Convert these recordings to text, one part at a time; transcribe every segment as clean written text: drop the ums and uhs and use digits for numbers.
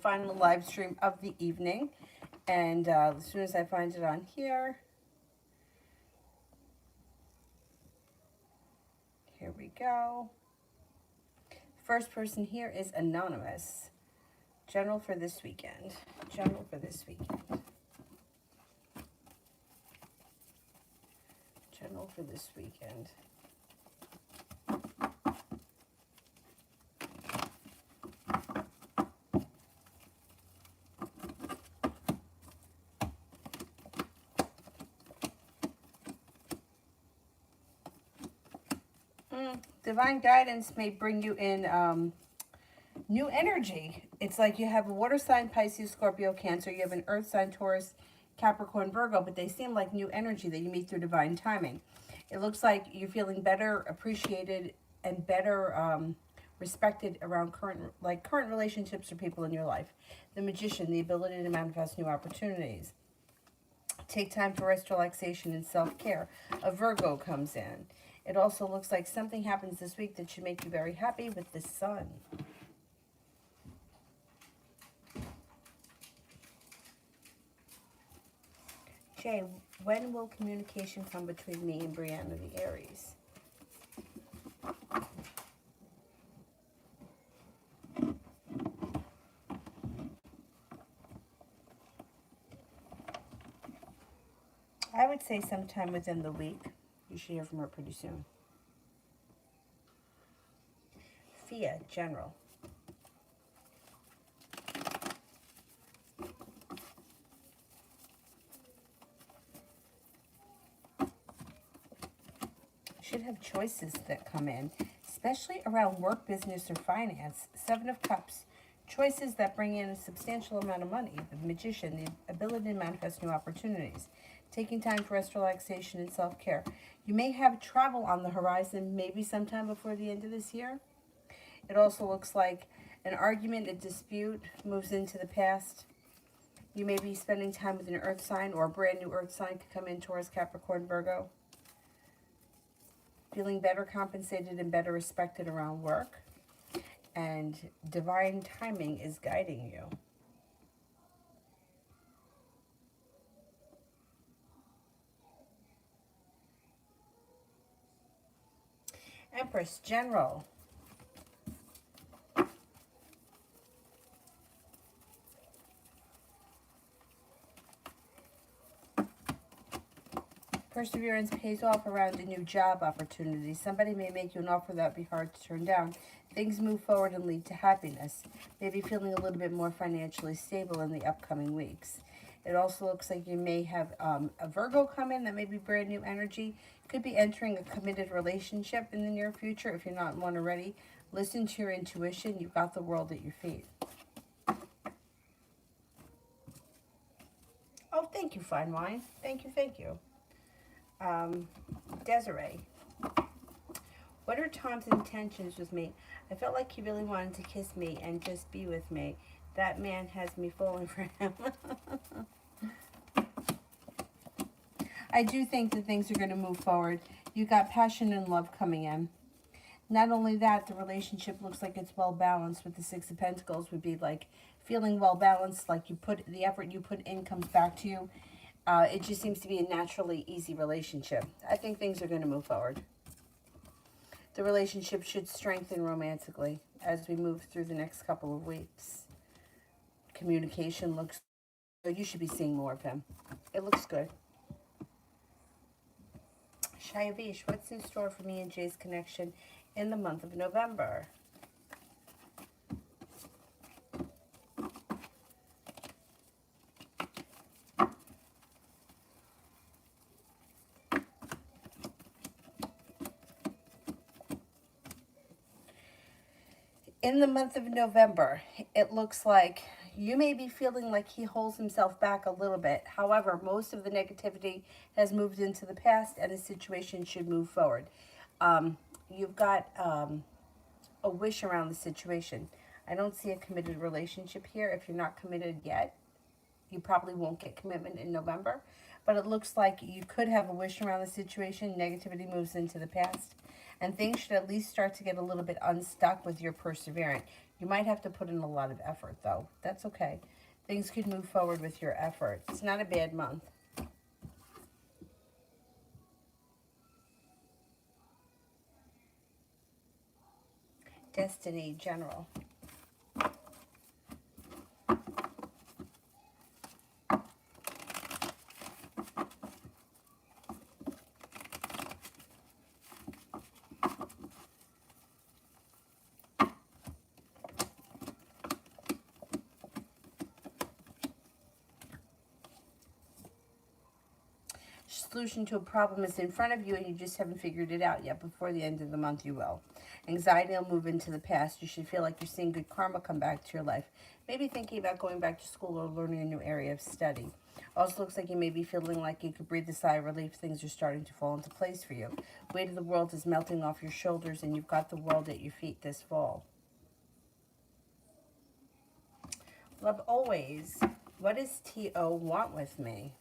final live stream of the evening. And as soon as I find it on here, here we go. First person here is Anonymous. General for this weekend. General for this weekend. General for this weekend. Divine guidance may bring you in new energy. It's like you have a water sign, Pisces, Scorpio, Cancer. You have an earth sign, Taurus, Capricorn, Virgo, but they seem like new energy that you meet through divine timing. It looks like you're feeling better, appreciated, and better respected around current relationships or people in your life. The Magician, the ability to manifest new opportunities. Take time for rest, relaxation, and self-care. A Virgo comes in. It also looks like something happens this week that should make you very happy with the Sun. Jay, when will communication come between me and Brianna, the Aries? I would say sometime within the week. You should hear from her pretty soon. Fia, General. Should have choices that come in, especially around work, business, or finance. Seven of Cups. Choices that bring in a substantial amount of money. The Magician, the ability to manifest new opportunities. Taking time for rest, relaxation, and self-care. You may have travel on the horizon, maybe sometime before the end of this year. It also looks like an argument, a dispute moves into the past. You may be spending time with an earth sign, or a brand new earth sign could come in, Taurus, Capricorn, Virgo. Feeling better compensated and better respected around work. And divine timing is guiding you. Empress, General. Perseverance pays off around a new job opportunity. Somebody may make you an offer that would be hard to turn down. Things move forward and lead to happiness. Maybe feeling a little bit more financially stable in the upcoming weeks. It also looks like you may have a Virgo come in that may be brand new energy. Could be entering a committed relationship in the near future if you're not in one already. Listen to your intuition. You've got the world at your feet. Oh, thank you, Fine Wine. Thank you, thank you. Desiree. What are Tom's intentions with me? I felt like he really wanted to kiss me and just be with me. That man has me falling for him. I do think that things are going to move forward. You got passion and love coming in. Not only that, the relationship looks like it's well balanced with the Six of Pentacles. Would be like feeling well balanced, like you put the effort you put in comes back to you. It just seems to be a naturally easy relationship. I think things are going to move forward. The relationship should strengthen romantically as we move through the next couple of weeks. Communication looks good. You should be seeing more of him. It looks good. Shayavish, what's in store for me and Jay's connection in the month of November? In the month of November, it looks like you may be feeling like he holds himself back a little bit. However, most of the negativity has moved into the past and the situation should move forward. You've got a wish around the situation. I don't see a committed relationship here. If you're not committed yet, you probably won't get commitment in November. But it looks like you could have a wish around the situation. Negativity moves into the past. And things should at least start to get a little bit unstuck with your perseverance. You might have to put in a lot of effort, though. That's okay. Things could move forward with your effort. It's not a bad month. Destiny General. Solution to a problem is in front of you and you just haven't figured it out yet. Before the end of the month, you will. Anxiety will move into the past. You should feel like you're seeing good karma come back to your life. Maybe thinking about going back to school or learning a new area of study. Also looks like you may be feeling like you could breathe a sigh of relief. Things are starting to fall into place for you. Weight of the world is melting off your shoulders and you've got the world at your feet this fall. Love always. What does T.O. want with me?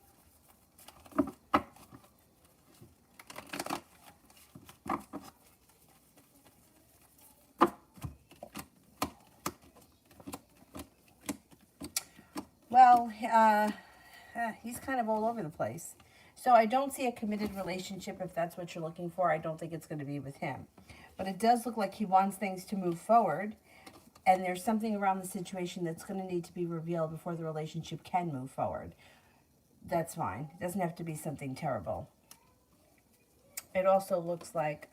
Well, he's kind of all over the place. So I don't see a committed relationship if that's what you're looking for. I don't think it's going to be with him. But it does look like he wants things to move forward. And there's something around the situation that's going to need to be revealed before the relationship can move forward. That's fine. It doesn't have to be something terrible. It also looks like...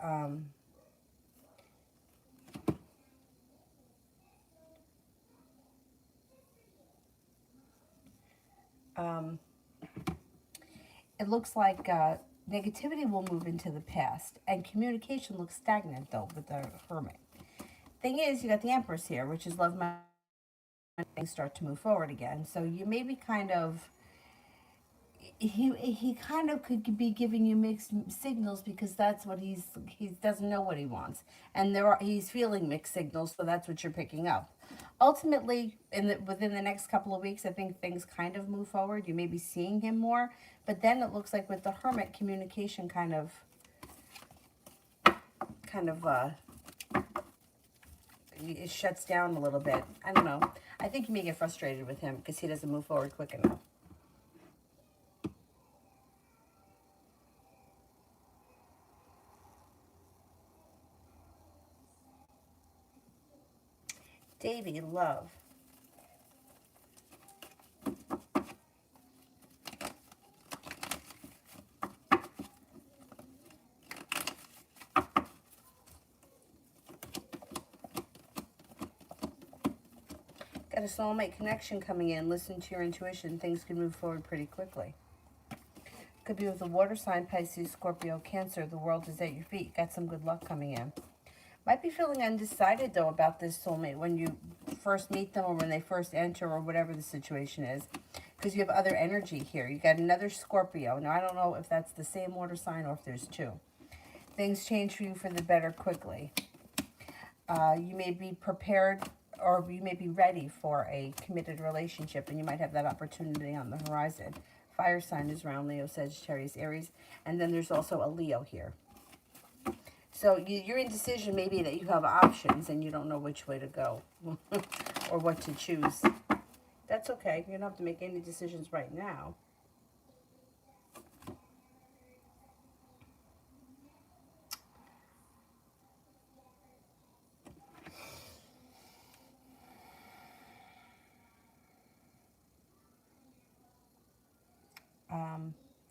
it looks like negativity will move into the past. And communication looks stagnant, though, with the Hermit. Thing is, you got the Empress here, which is love, money, things start to move forward again. So you may be kind of... He kind of could be giving you mixed signals because that's what he doesn't know what he wants. And he's feeling mixed signals, so that's what you're picking up. Ultimately, within the next couple of weeks, I think things kind of move forward. You may be seeing him more, but then it looks like with the Hermit, communication kind of it shuts down a little bit. I don't know. I think you may get frustrated with him because he doesn't move forward quick enough. Davy, love. Got a soulmate connection coming in. Listen to your intuition. Things can move forward pretty quickly. Could be with a water sign, Pisces, Scorpio, Cancer. The world is at your feet. Got some good luck coming in. Might be feeling undecided, though, about this soulmate when you first meet them or when they first enter or whatever the situation is. Because you have other energy here. You got another Scorpio. Now, I don't know if that's the same water sign or if there's two. Things change for you for the better quickly. You may be prepared or you may be ready for a committed relationship, and you might have that opportunity on the horizon. Fire sign is around Leo, Sagittarius, Aries. And then there's also a Leo here. So your indecision may be that you have options and you don't know which way to go or what to choose. That's okay. You don't have to make any decisions right now.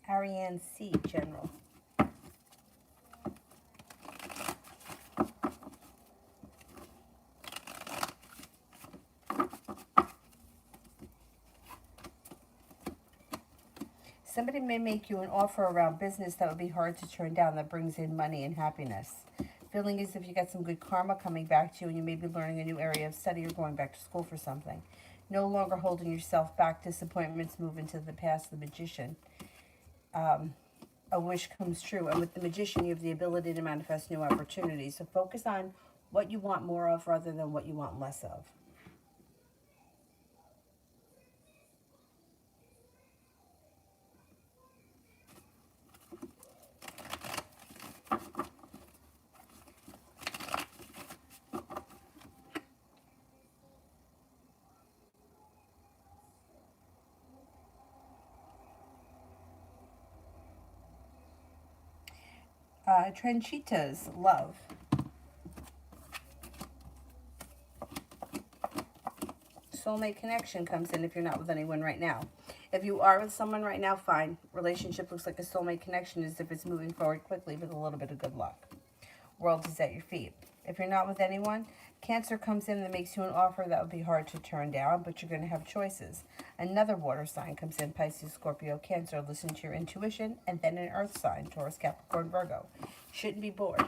Ariane C, General. Somebody may make you an offer around business that would be hard to turn down that brings in money and happiness. Feeling as if you got some good karma coming back to you and you may be learning a new area of study or going back to school for something. No longer holding yourself back. Disappointments move into the past. The Magician. A wish comes true. And with the Magician, you have the ability to manifest new opportunities. So focus on what you want more of rather than what you want less of. Tranchitas, love. Soulmate connection comes in if you're not with anyone right now. If you are with someone right now, fine. Relationship looks like a soulmate connection as if it's moving forward quickly with a little bit of good luck. World is at your feet. If you're not with anyone, Cancer comes in that makes you an offer that would be hard to turn down, but you're going to have choices. Another water sign comes in, Pisces, Scorpio, Cancer. Listen to your intuition. And then an earth sign, Taurus, Capricorn, Virgo. Shouldn't be bored.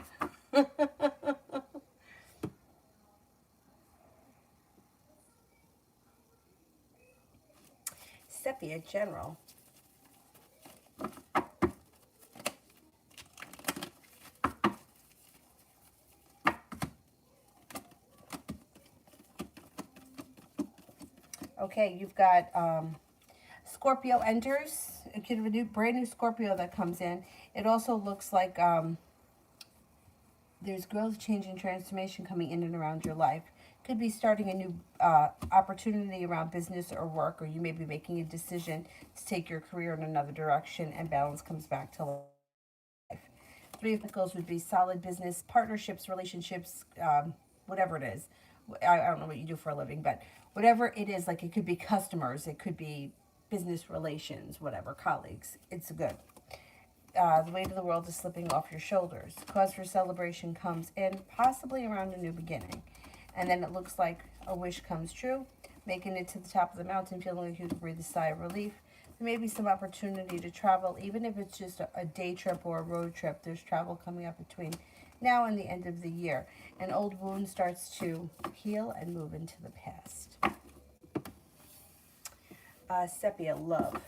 Sepia, general. Okay, you've got Scorpio enters. It could be a brand new Scorpio that comes in. It also looks like there's growth, change, and transformation coming in and around your life. Could be starting a new opportunity around business or work, or you may be making a decision to take your career in another direction, and balance comes back to life. Three of Pentacles would be solid business, partnerships, relationships, whatever it is. I don't know what you do for a living, but whatever it is, like it could be customers, it could be business relations, whatever, colleagues. It's good. The weight of the world is slipping off your shoulders. Cause for celebration comes in, possibly around a new beginning. And then it looks like a wish comes true, making it to the top of the mountain, feeling like you can breathe a sigh of relief. There may be some opportunity to travel, even if it's just a day trip or a road trip. There's travel coming up between now and the end of the year. An old wound starts to heal and move into the past. Sepia, love.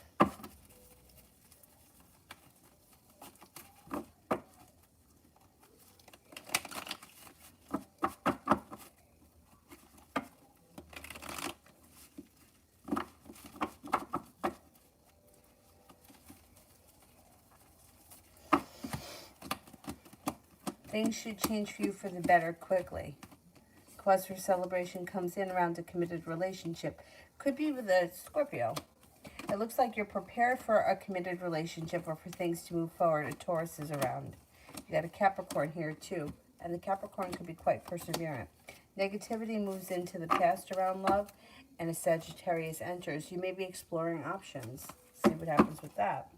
Things should change for you for the better quickly. Cause for celebration comes in around a committed relationship. Could be with a Scorpio. It looks like you're prepared for a committed relationship or for things to move forward. A Taurus is around. You got a Capricorn here too. And the Capricorn could be quite perseverant. Negativity moves into the past around love. And a Sagittarius enters. You may be exploring options. See what happens with that.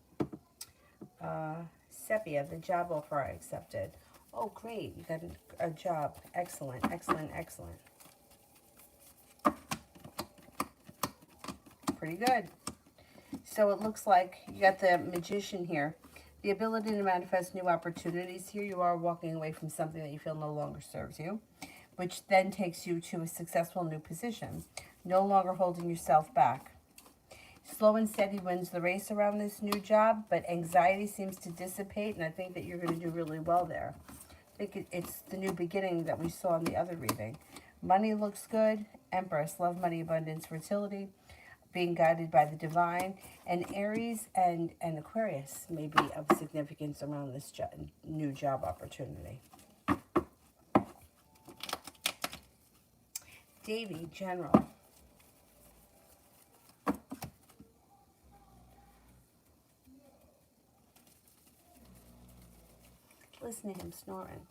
Sepia, the job offer I accepted. Oh, great. You got a job. Excellent, excellent, excellent. Pretty good. So it looks like you got the Magician here. The ability to manifest new opportunities. Here you are walking away from something that you feel no longer serves you, which then takes you to a successful new position. No longer holding yourself back. Slow and steady wins the race around this new job, but anxiety seems to dissipate, and I think that you're going to do really well there. I think it's the new beginning that we saw in the other reading. Money looks good. Empress, love, money, abundance, fertility, being guided by the divine. And Aries and Aquarius may be of significance around this new job opportunity. Davy, general. Listen to him snoring.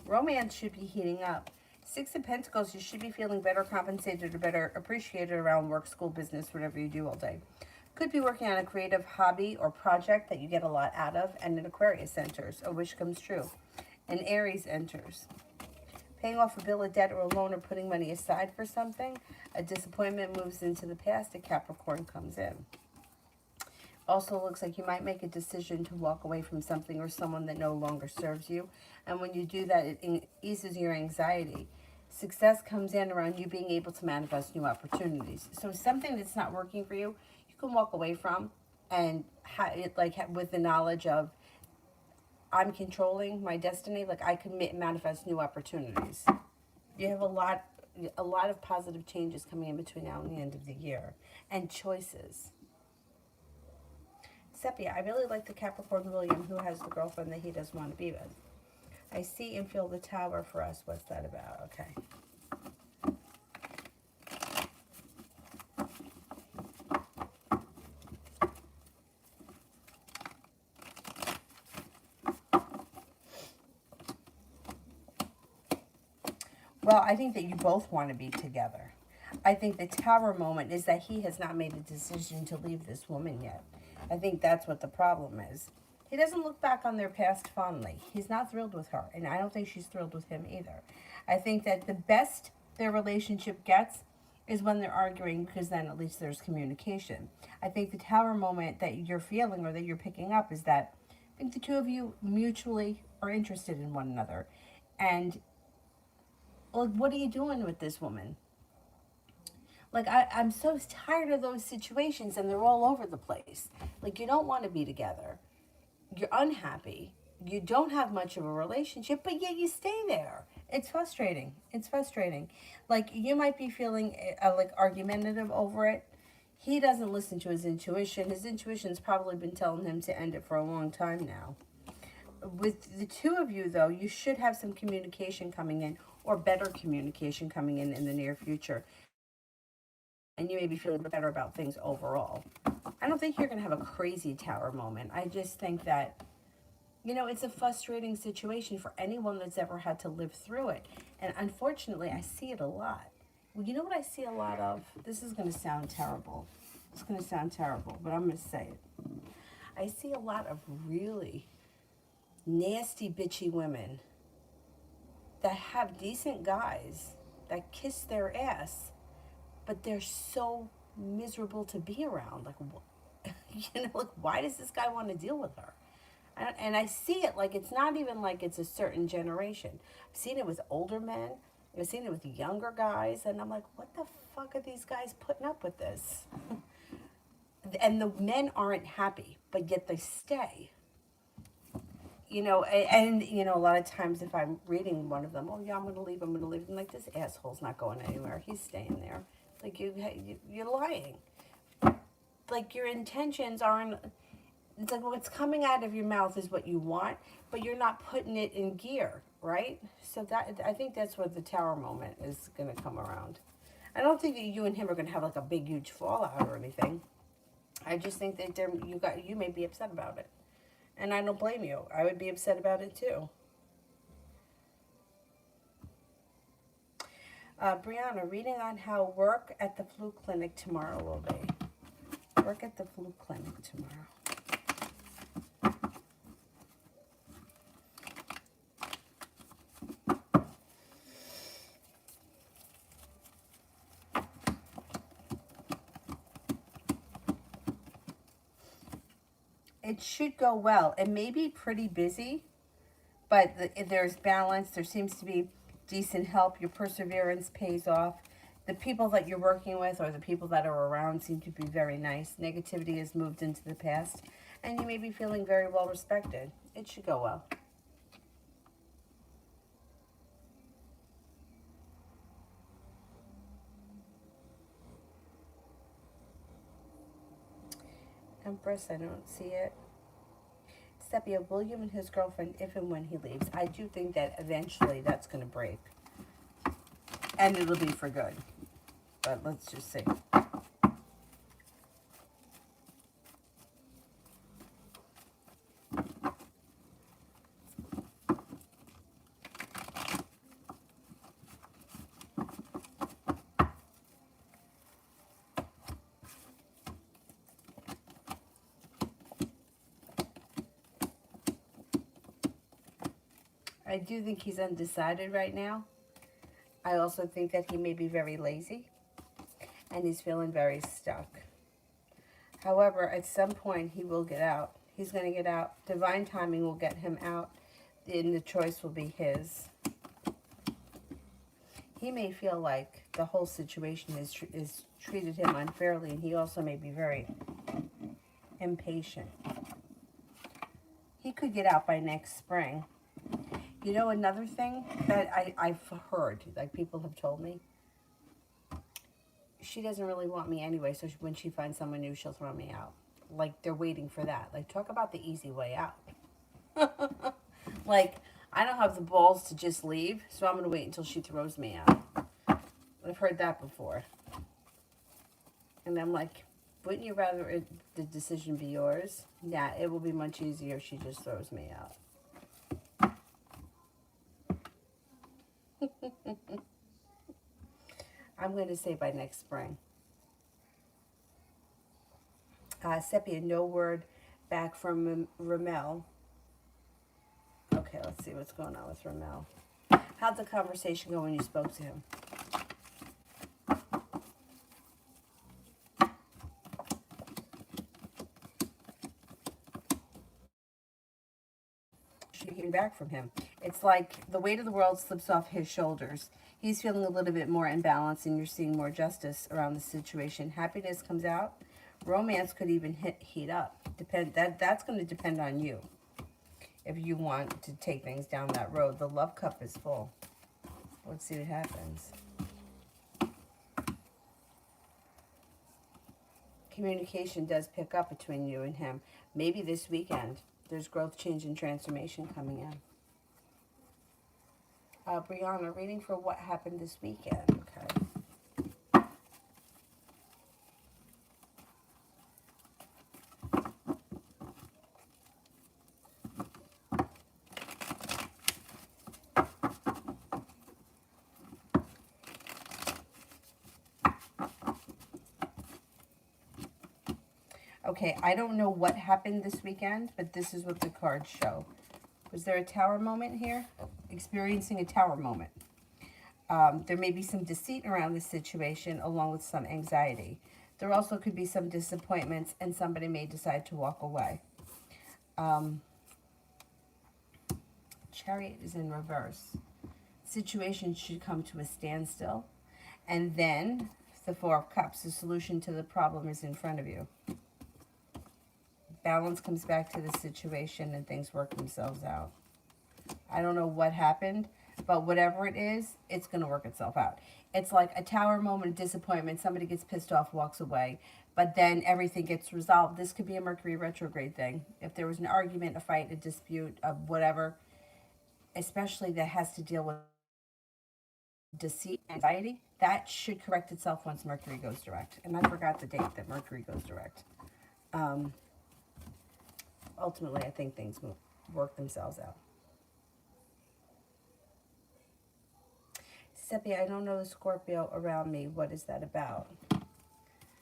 Romance should be heating up. Six of Pentacles, you should be feeling better compensated or better appreciated around work, school, business, whatever you do all day. Could be working on a creative hobby or project that you get a lot out of. And an Aquarius enters. A wish comes true. An Aries enters. Paying off a bill of debt or a loan or putting money aside for something. A disappointment moves into the past. A Capricorn comes in. Also looks like you might make a decision to walk away from something or someone that no longer serves you. And when you do that, it eases your anxiety. Success comes in around you being able to manifest new opportunities. So something that's not working for you, you can walk away from, and with the knowledge of, I'm controlling my destiny. Like, I can manifest new opportunities. You have a lot of positive changes coming in between now and the end of the year, and choices. Sepia, I really like the Capricorn William who has the girlfriend that he doesn't want to be with. I see and feel the Tower for us. What's that about? Okay. Well, I think that you both want to be together. I think the Tower moment is that he has not made a decision to leave this woman yet. I think that's what the problem is. He doesn't look back on their past fondly. He's not thrilled with her, and I don't think she's thrilled with him either. I think that the best their relationship gets is when they're arguing, because then at least there's communication. I think the Tower moment that you're feeling or that you're picking up is that I think the two of you mutually are interested in one another. And, well, what are you doing with this woman? Like, I'm so tired of those situations, and they're all over the place. Like, you don't want to be together. You're unhappy. You don't have much of a relationship, but yet you stay there. It's frustrating. It's frustrating. Like, you might be feeling like argumentative over it. He doesn't listen to his intuition. His intuition's probably been telling him to end it for a long time now. With the two of you, though, you should have some communication coming in, or better communication coming in the near future. And you may be feeling better about things overall. I don't think you're going to have a crazy Tower moment. I just think that, you know, it's a frustrating situation for anyone that's ever had to live through it. And unfortunately, I see it a lot. Well, you know what I see a lot of? This is going to sound terrible. It's going to sound terrible, but I'm going to say it. I see a lot of really nasty, bitchy women that have decent guys that kiss their ass, but they're so miserable to be around. Like, you know, like, why does this guy want to deal with her? And I see it, like, it's not even like it's a certain generation. I've seen it with older men. I've seen it with younger guys. And I'm like, what the fuck are these guys putting up with this? And the men aren't happy, but yet they stay. You know, and, you know, a lot of times if I'm reading one of them, oh, yeah, I'm going to leave. I'm like, this asshole's not going anywhere. He's staying there. Like, you're lying. Like, your intentions aren't, it's like what's coming out of your mouth is what you want, but you're not putting it in gear, right? So that, I think that's where the Tower moment is going to come around. I don't think that you and him are going to have like a big, huge fallout or anything. I just think that you may be upset about it. And I don't blame you. I would be upset about it too. Brianna, reading on how work at the flu clinic tomorrow will be. Work at the flu clinic tomorrow. It should go well. It may be pretty busy, but there's balance. There seems to be decent help. Your perseverance pays off. The people that you're working with or the people that are around seem to be very nice. Negativity has moved into the past, and you may be feeling very well respected. It should go well. Empress, I don't see it. Sepia, William and his girlfriend, if and when he leaves. I do think that eventually that's going to break. And it'll be for good. But let's just see. I do think he's undecided right now. I also think that he may be very lazy and he's feeling very stuck. However, at some point he will get out. He's going to get out. Divine timing will get him out, and the choice will be his. He may feel like the whole situation is treated him unfairly, and he also may be very impatient. He could get out by next spring. You know, another thing that I've heard, like people have told me, she doesn't really want me anyway, so when she finds someone new, she'll throw me out. like they're waiting for that. Like, talk about the easy way out. Like, I don't have the balls to just leave, so I'm going to wait until she throws me out. I've heard that before. And I'm like, wouldn't you rather the decision be yours? Yeah, it will be much easier if she just throws me out. I'm going to say by next spring. Sepia, no word back from Ramel. Okay, let's see what's going on with Ramel. How'd the conversation go when you spoke to him? Hearing back from him. It's like the weight of the world slips off his shoulders. He's feeling a little bit more imbalanced, and you're seeing more justice around the situation. Happiness comes out. Romance could even heat up. That's going to depend on you. If you want to take things down that road, the love cup is full. Let's see what happens. Communication does pick up between you and him. Maybe this weekend. There's growth, change, and transformation coming in. Brianna, reading for what happened this weekend. Okay. Okay, I don't know what happened this weekend, but this is what the cards show. Was there a tower moment here? Experiencing a tower moment. There may be some deceit around this situation, along with some anxiety. There also could be some disappointments, and somebody may decide to walk away. Chariot is in reverse. Situation should come to a standstill. And then the Four of Cups, the solution to the problem is in front of you. Balance comes back to the situation and things work themselves out. I don't know what happened, but whatever it is, it's going to work itself out. It's like a tower moment of disappointment. Somebody gets pissed off, walks away, but then everything gets resolved. This could be a Mercury retrograde thing. If there was an argument, a fight, a dispute, whatever, especially that has to deal with deceit, anxiety, that should correct itself once Mercury goes direct. And I forgot the date that Mercury goes direct. Ultimately, I think things will work themselves out. Seppi, I don't know the Scorpio around me. What is that about?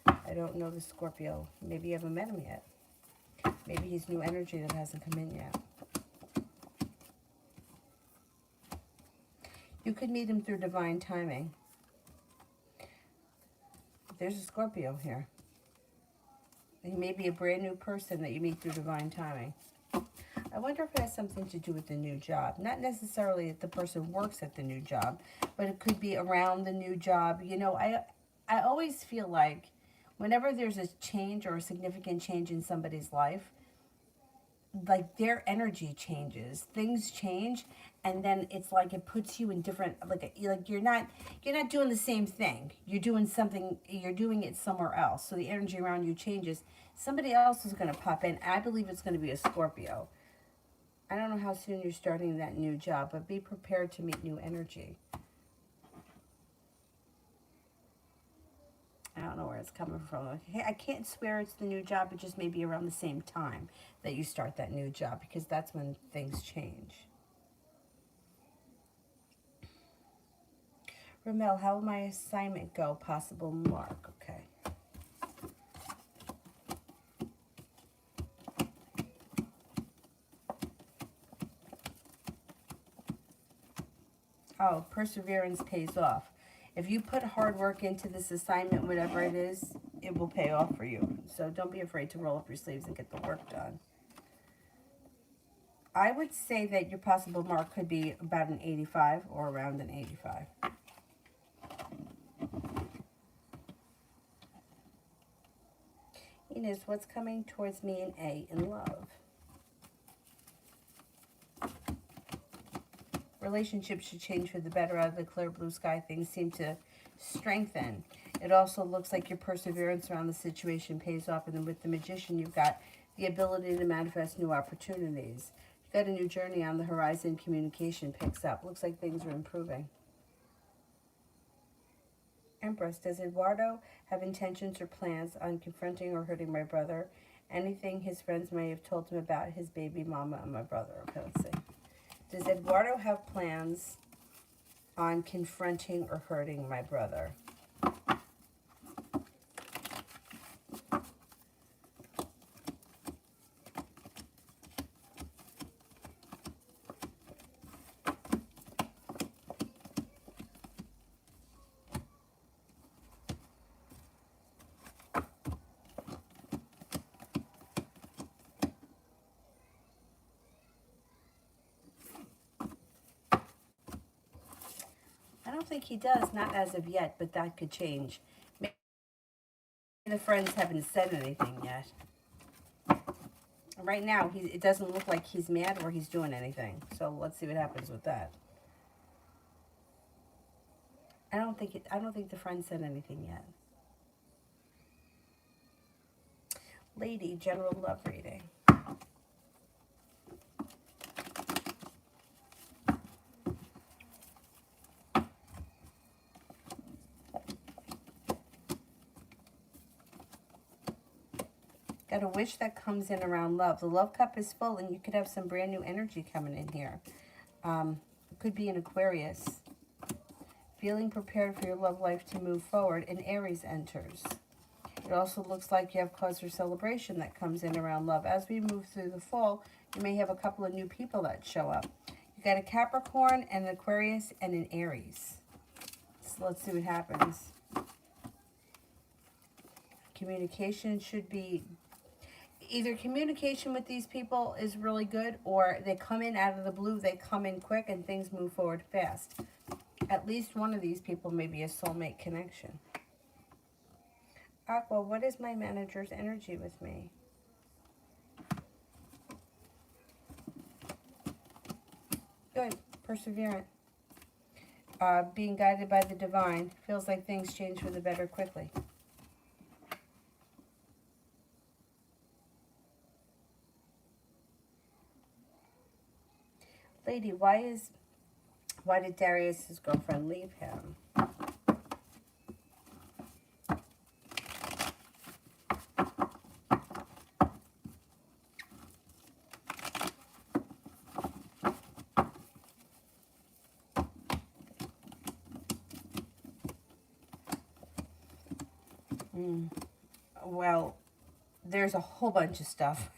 I don't know the Scorpio. Maybe you haven't met him yet. Maybe he's new energy that hasn't come in yet. You could meet him through divine timing. There's a Scorpio here. He may be a brand new person that you meet through divine timing. I wonder if it has something to do with the new job. Not necessarily that the person works at the new job, but it could be around the new job. You know, I always feel like whenever there's a change or a significant change in somebody's life, like their energy changes, things change, and then it's like it puts you in different, like you're not doing the same thing. You're doing something, you're doing it somewhere else. So the energy around you changes. Somebody else is going to pop in. I believe it's going to be a Scorpio. I don't know how soon you're starting that new job, but be prepared to meet new energy. I don't know where it's coming from. Hey, I can't swear it's the new job. It just may be around the same time that you start that new job, because that's when things change. Ramel, how will my assignment go? Possible mark. Okay. Oh, perseverance pays off. If you put hard work into this assignment, whatever it is, it will pay off for you. So don't be afraid to roll up your sleeves and get the work done. I would say that your possible mark could be about an 85 or around an 85. Inez, what's coming towards me in A in love? Relationships should change for the better. Out of the clear blue sky, things seem to strengthen. It also looks like your perseverance around the situation pays off. And then with the Magician, you've got the ability to manifest new opportunities. You've got a new journey on the horizon. Communication picks up. Looks like things are improving. Empress, does Eduardo have intentions or plans on confronting or hurting my brother? Anything his friends may have told him about his baby mama and my brother? Okay, let's see. Does Eduardo have plans on confronting or hurting my brother? I don't think he does, not as of yet, but that could change. Maybe the friends haven't said anything yet. Right now, it doesn't look like he's mad or he's doing anything. So let's see what happens with that. I don't think the friend said anything yet. Lady, general love reading. Got a wish that comes in around love. The love cup is full, and you could have some brand new energy coming in here. It could be an Aquarius. Feeling prepared for your love life to move forward, and Aries enters. It also looks like you have cause for celebration that comes in around love. As we move through the fall, you may have a couple of new people that show up. You got a Capricorn, an Aquarius, and an Aries. So let's see what happens. Communication should be... Either communication with these people is really good, or they come in out of the blue, they come in quick, and things move forward fast. At least one of these people may be a soulmate connection. Aqua, what is my manager's energy with me? Good. Perseverant. Being guided by the divine. Feels like things change for the better quickly. Lady, why did Darius's girlfriend leave him? Well, there's a whole bunch of stuff.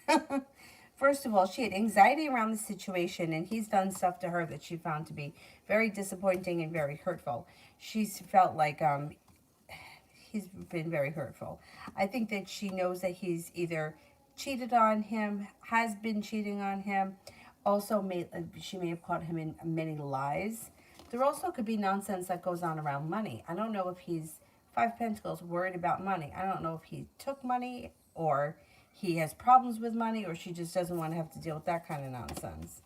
First of all, she had anxiety around the situation, and he's done stuff to her that she found to be very disappointing and very hurtful. She's felt like he's been very hurtful. I think that she knows that he's either cheated on him, has been cheating on him. Also, she may have caught him in many lies. There also could be nonsense that goes on around money. I don't know if he's Five Pentacles, worried about money. I don't know if he took money, or he has problems with money, or she just doesn't want to have to deal with that kind of nonsense.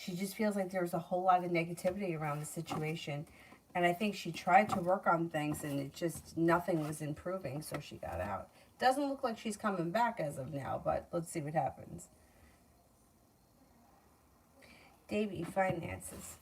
She just feels like there's a whole lot of negativity around the situation. And I think she tried to work on things, and it just, nothing was improving, so she got out. Doesn't look like she's coming back as of now, but let's see what happens. Davy, finances.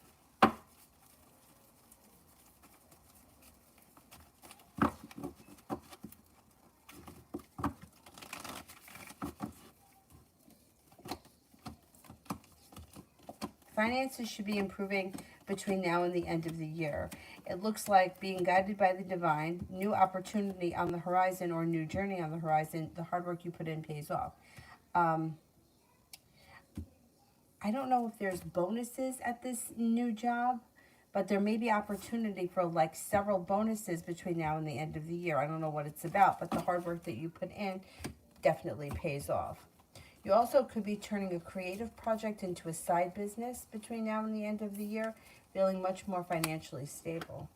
Finances should be improving between now and the end of the year. It looks like being guided by the divine, new opportunity on the horizon, or new journey on the horizon. The hard work you put in pays off. I don't know if there's bonuses at this new job, but there may be opportunity for like several bonuses between now and the end of the year. I don't know what it's about, but the hard work that you put in definitely pays off. You also could be turning a creative project into a side business between now and the end of the year, feeling much more financially stable.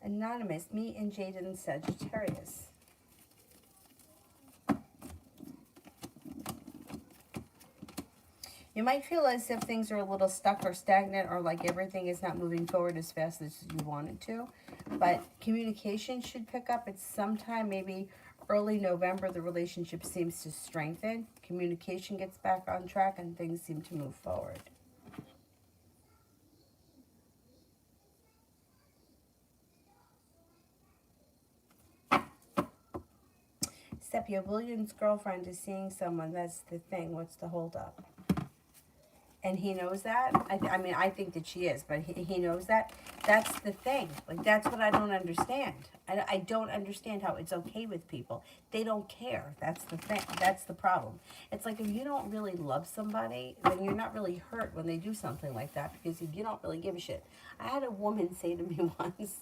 Anonymous, me and Jaden and Sagittarius. You might feel as if things are a little stuck or stagnant, or like everything is not moving forward as fast as you want it to. But communication should pick up. It's sometime maybe early November, the relationship seems to strengthen. Communication gets back on track and things seem to move forward. Sepia, William's girlfriend is seeing someone. That's the thing. What's the holdup? And he knows that. I mean, I think that she is, but he knows that. That's the thing. Like, that's what I don't understand. I don't understand how it's okay with people. They don't care. That's the thing. That's the problem. It's like if you don't really love somebody, then you're not really hurt when they do something like that, because if you don't really give a shit. I had a woman say to me once,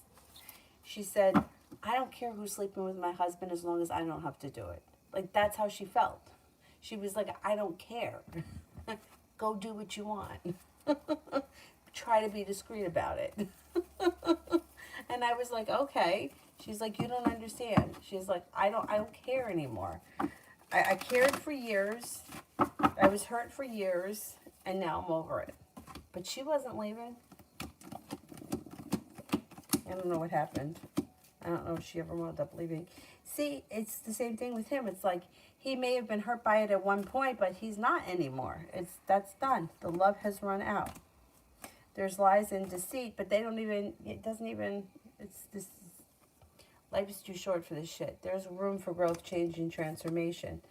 she said, I don't care who's sleeping with my husband as long as I don't have to do it. Like, that's how she felt. She was like, I don't care. Go do what you want. Try to be discreet about it. And I was like, okay. She's like, you don't understand. She's like, I don't care anymore. I cared for years. I was hurt for years, and now I'm over it. But she wasn't leaving. I don't know what happened. I don't know if she ever wound up leaving. See, it's the same thing with him. It's like he may have been hurt by it at one point, but he's not anymore. That's done. The love has run out. There's lies and deceit, but they don't even, it doesn't even, it's this, life is too short for this shit. There's room for growth, change, and transformation.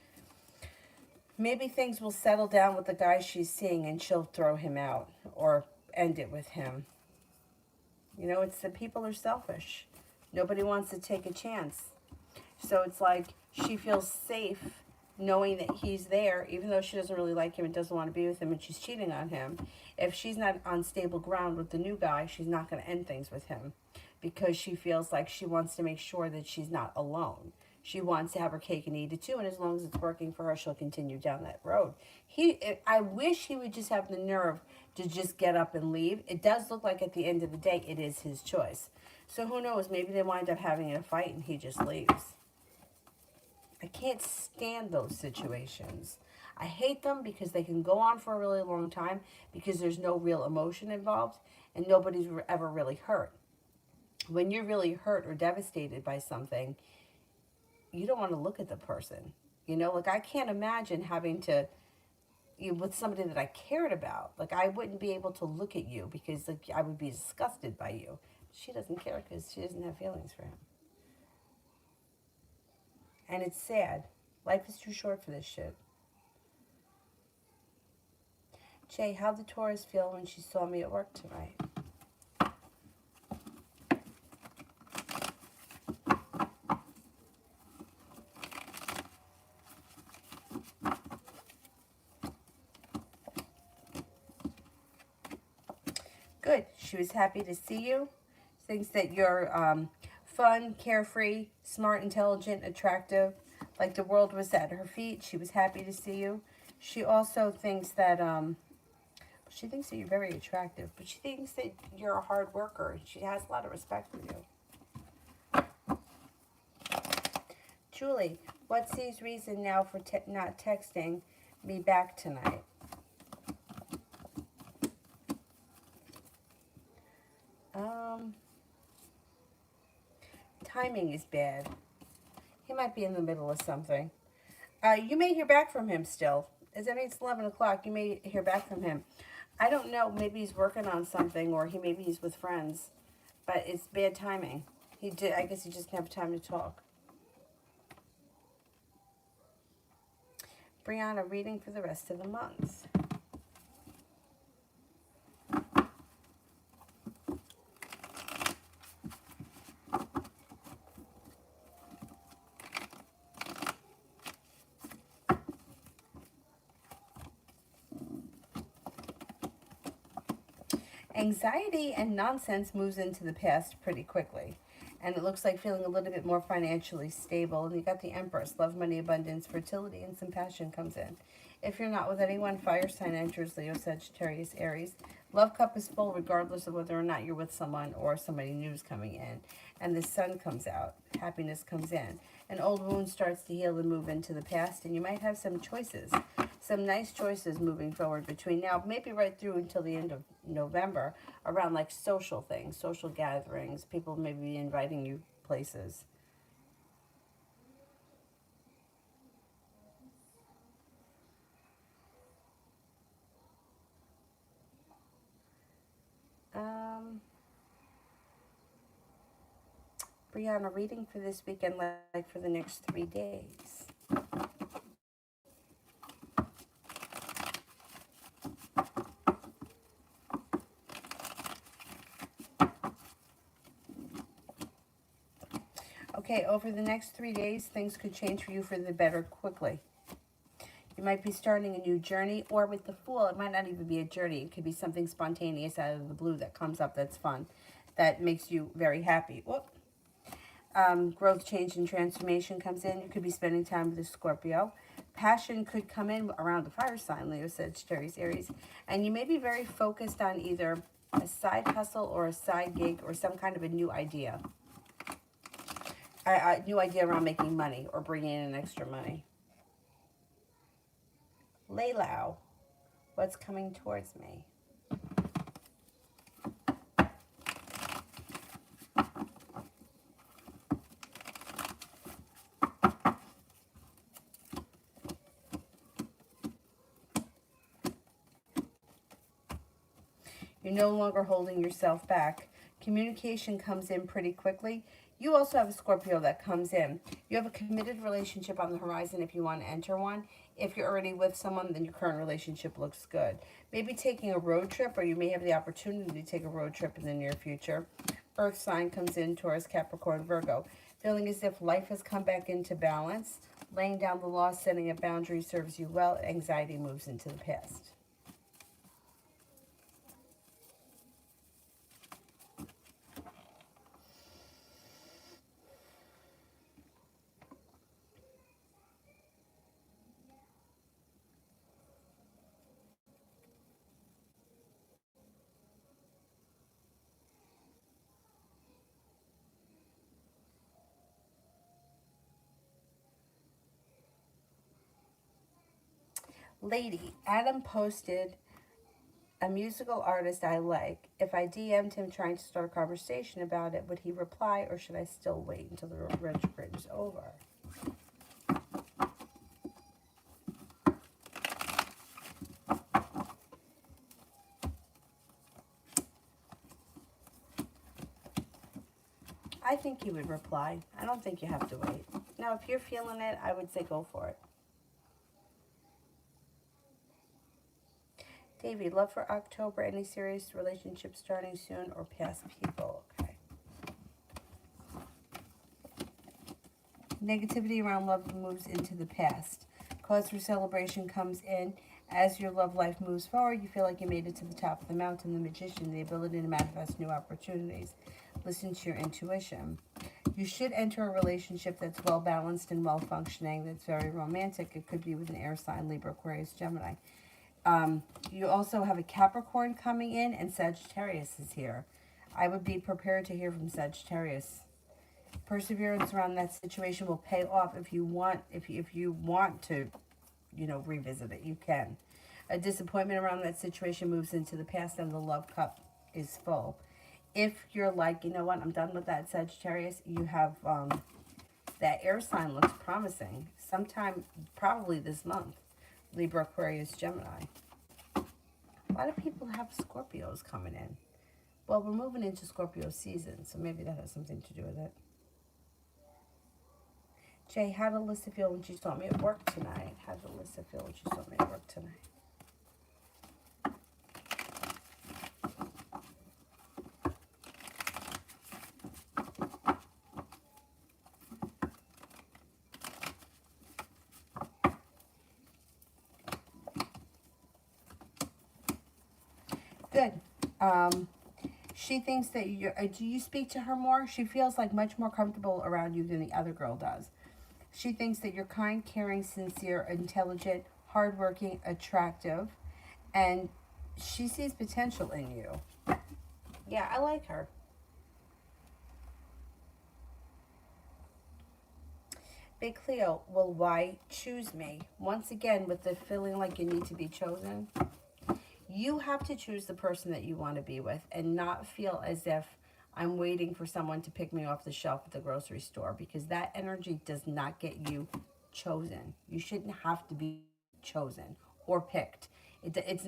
Maybe things will settle down with the guy she's seeing and she'll throw him out or end it with him. You know, it's the people are selfish. Nobody wants to take a chance. So it's like she feels safe knowing that he's there, even though she doesn't really like him and doesn't want to be with him and she's cheating on him. If she's not on stable ground with the new guy, she's not going to end things with him because she feels like she wants to make sure that she's not alone. She wants to have her cake and eat it too, and as long as it's working for her, she'll continue down that road. I wish he would just have the nerve to just get up and leave. It does look like at the end of the day, it is his choice. So who knows, maybe they wind up having a fight and he just leaves. I can't stand those situations. I hate them because they can go on for a really long time because there's no real emotion involved and nobody's ever really hurt. When you're really hurt or devastated by something, you don't want to look at the person. You know, like I can't imagine having to, with somebody that I cared about. Like I wouldn't be able to look at you because like I would be disgusted by you. She doesn't care because she doesn't have feelings for him. And it's sad. Life is too short for this shit. Jay, how'd the Taurus feel when she saw me at work tonight? Good. She was happy to see you. Thinks that you're fun, carefree, smart, intelligent, attractive. Like the world was at her feet. She was happy to see you. She also thinks that you're very attractive, but she thinks that you're a hard worker. She has a lot of respect for you. Julie, what's his reason now for not texting me back tonight? Timing is bad. He might be in the middle of something. You may hear back from him still. As I mean, it's 11 o'clock. You may hear back from him. I don't know. Maybe he's working on something, or maybe he's with friends. But it's bad timing. I guess he just didn't have time to talk. Brianna, reading for the rest of the month. Anxiety and nonsense moves into the past pretty quickly. And it looks like feeling a little bit more financially stable. And you got the Empress, love, money, abundance, fertility, and some passion comes in. If you're not with anyone, fire sign enters, Leo, Sagittarius, Aries. Love cup is full regardless of whether or not you're with someone or somebody new's coming in. And the sun comes out. Happiness comes in. An old wound starts to heal and move into the past. And you might have some choices. Some nice choices moving forward between now, maybe right through until the end of November, around like social things, social gatherings. People may be inviting you places. Um, Brianna, reading for this weekend, like for the next 3 days. Okay, over the next 3 days, things could change for you for the better quickly. You might be starting a new journey, or with the Fool, it might not even be a journey. It could be something spontaneous out of the blue that comes up that's fun, that makes you very happy. Whoop. Growth, change, and transformation comes in. You could be spending time with a Scorpio. Passion could come in around the fire sign, Leo, Sagittarius, Aries. And you may be very focused on either a side hustle or a side gig or some kind of a new idea. A new idea around making money or bringing in extra money. Laylau, what's coming towards me? You're no longer holding yourself back. Communication comes in pretty quickly. You also have a Scorpio that comes in. You have a committed relationship on the horizon if you want to enter one. If you're already with someone, then your current relationship looks good. Maybe taking a road trip, or you may have the opportunity to take a road trip in the near future. Earth sign comes in, Taurus, Capricorn, Virgo. Feeling as if life has come back into balance. Laying down the law, setting a boundary serves you well. Anxiety moves into the past. Lady, Adam posted a musical artist I like. If I DM'd him trying to start a conversation about it, would he reply, or should I still wait until the retrograde is over? I think he would reply. I don't think you have to wait. Now, if you're feeling it, I would say go for it. Davey, love for October. Any serious relationship starting soon or past people? Okay. Negativity around love moves into the past. Cause for celebration comes in. As your love life moves forward, you feel like you made it to the top of the mountain. The Magician, the ability to manifest new opportunities. Listen to your intuition. You should enter a relationship that's well balanced and well functioning, that's very romantic. It could be with an air sign, Libra, Aquarius, Gemini. You also have a Capricorn coming in, and Sagittarius is here. I would be prepared to hear from Sagittarius. Perseverance around that situation will pay off if you want. If you want to, revisit it, you can. A disappointment around that situation moves into the past, and the love cup is full. If you're like, you know what, I'm done with that, Sagittarius, you have that air sign looks promising. Sometime, probably this month. Libra, Aquarius, Gemini. A lot of people have Scorpios coming in. Well, we're moving into Scorpio season, so maybe that has something to do with it. Jay, how did Alyssa feel when she saw me at work tonight? How did Alyssa feel when she saw me at work tonight? Good. She thinks that you're, do you speak to her more? She feels like much more comfortable around you than the other girl does. She thinks that you're kind, caring, sincere, intelligent, hardworking, attractive, and She sees potential in you. Yeah, I like her. Big Cleo, well, why choose me? Once again, with the feeling like you need to be chosen, you have to choose the person that you want to be with and not feel as if I'm waiting for someone to pick me off the shelf at the grocery store, because that energy does not get you chosen. You shouldn't have to be chosen or picked. It's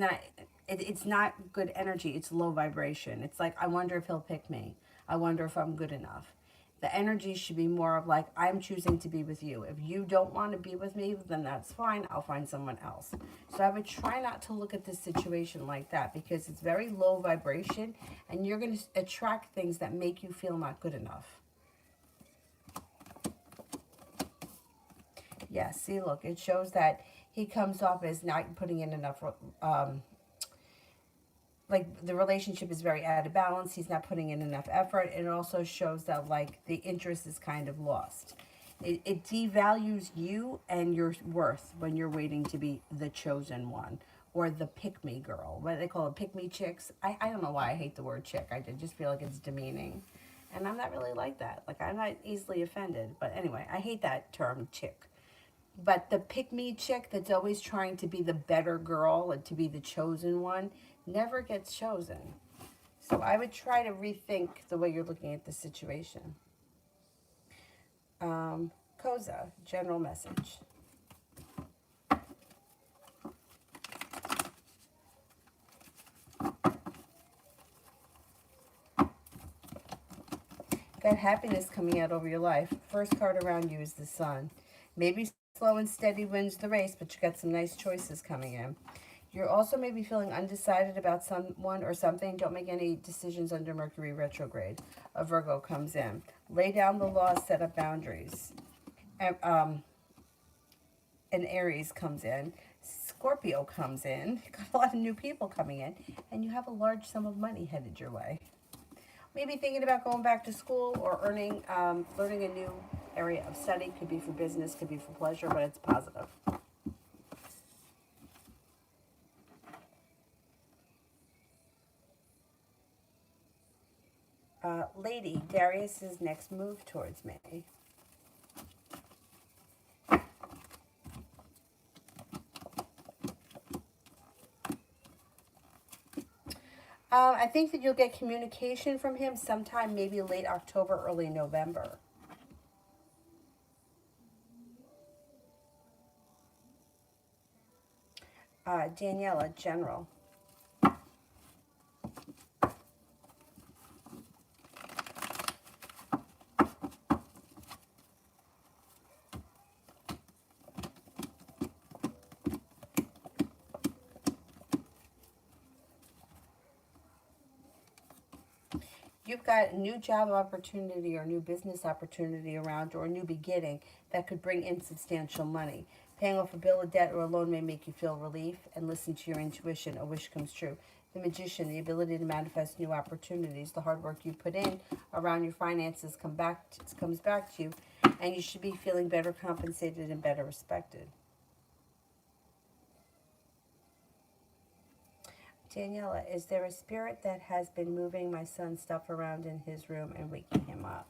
not good energy. It's low vibration. It's like, I wonder if he'll pick me. I wonder if I'm good enough. The energy should be more of like, I'm choosing to be with you. If you don't want to be with me, then that's fine. I'll find someone else. So I would try not to look at this situation like that, because it's very low vibration and you're going to attract things that make you feel not good enough. Yeah, see, look, it shows that he comes off as not putting in enough, like the relationship is very out of balance. He's not putting in enough effort. It also shows that like the interest is kind of lost. It devalues you and your worth when you're waiting to be the chosen one or the pick-me girl. What they call it, pick-me chicks. I don't know why I hate the word chick. I just feel like it's demeaning. And I'm not really like that. Like, I'm not easily offended. But anyway, I hate that term, chick. But the pick-me chick that's always trying to be the better girl and to be the chosen one never gets chosen. So I would try to rethink the way you're looking at the situation. Koza, general message. Got happiness coming out over your life. First card around you is the sun. Maybe slow and steady wins the race, but you got some nice choices coming in. You're also maybe feeling undecided about someone or something. Don't make any decisions under Mercury retrograde. A Virgo comes in. Lay down the law, set up boundaries. An Aries comes in. Scorpio comes in. You've got a lot of new people coming in. And you have a large sum of money headed your way. Maybe thinking about going back to school or learning a new area of study. Could be for business, could be for pleasure, but it's positive. Lady, Darius's next move towards me. I think that you'll get communication from him sometime, maybe late October, early November. Daniela, general. You've got a new job opportunity or new business opportunity around, or a new beginning that could bring in substantial money. Paying off a bill, a debt, or a loan may make you feel relief, and listen to your intuition. A wish comes true. The Magician, the ability to manifest new opportunities. The hard work you put in around your finances comes back to you, and you should be feeling better compensated and better respected. Daniela, is there a spirit that has been moving my son's stuff around in his room and waking him up?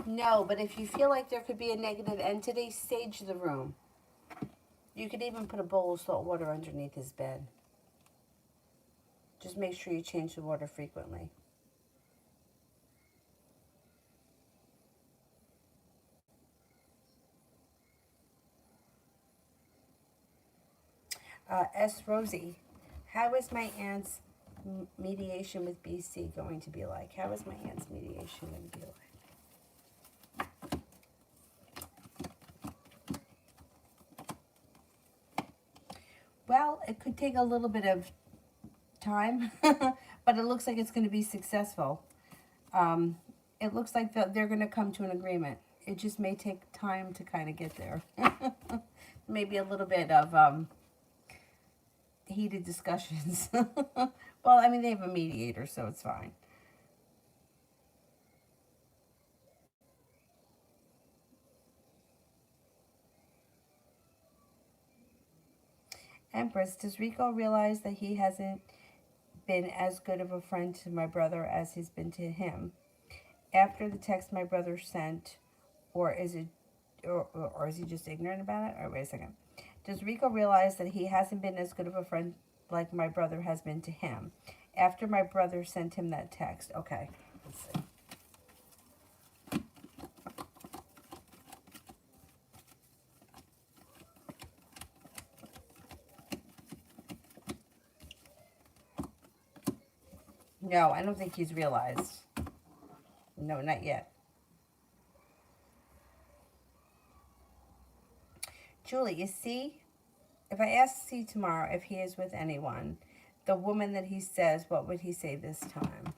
No, but if you feel like there could be a negative entity, sage the room. You could even put a bowl of salt water underneath his bed. Just make sure you change the water frequently. S. Rosie, how is my aunt's mediation with BC going to be like? How is my aunt's mediation going to be like? Well, it could take a little bit of time, but it looks like it's going to be successful. It looks like they're going to come to an agreement. it just may take time to kind of get there. Maybe a little bit of heated discussions. Well, I mean, they have a mediator, so it's fine. Empress, does Rico realize that he hasn't been as good of a friend to my brother as he's been to him? After the text my brother sent, or is it, or is he just ignorant about it? Or wait a second. Does Rico realize that he hasn't been as good of a friend like my brother has been to him? After my brother sent him that text. Okay, let's see. No, I don't think he's realized. No, not yet. Julie, you see, if I ask C tomorrow if he is with anyone, the woman that he says, what would he say this time?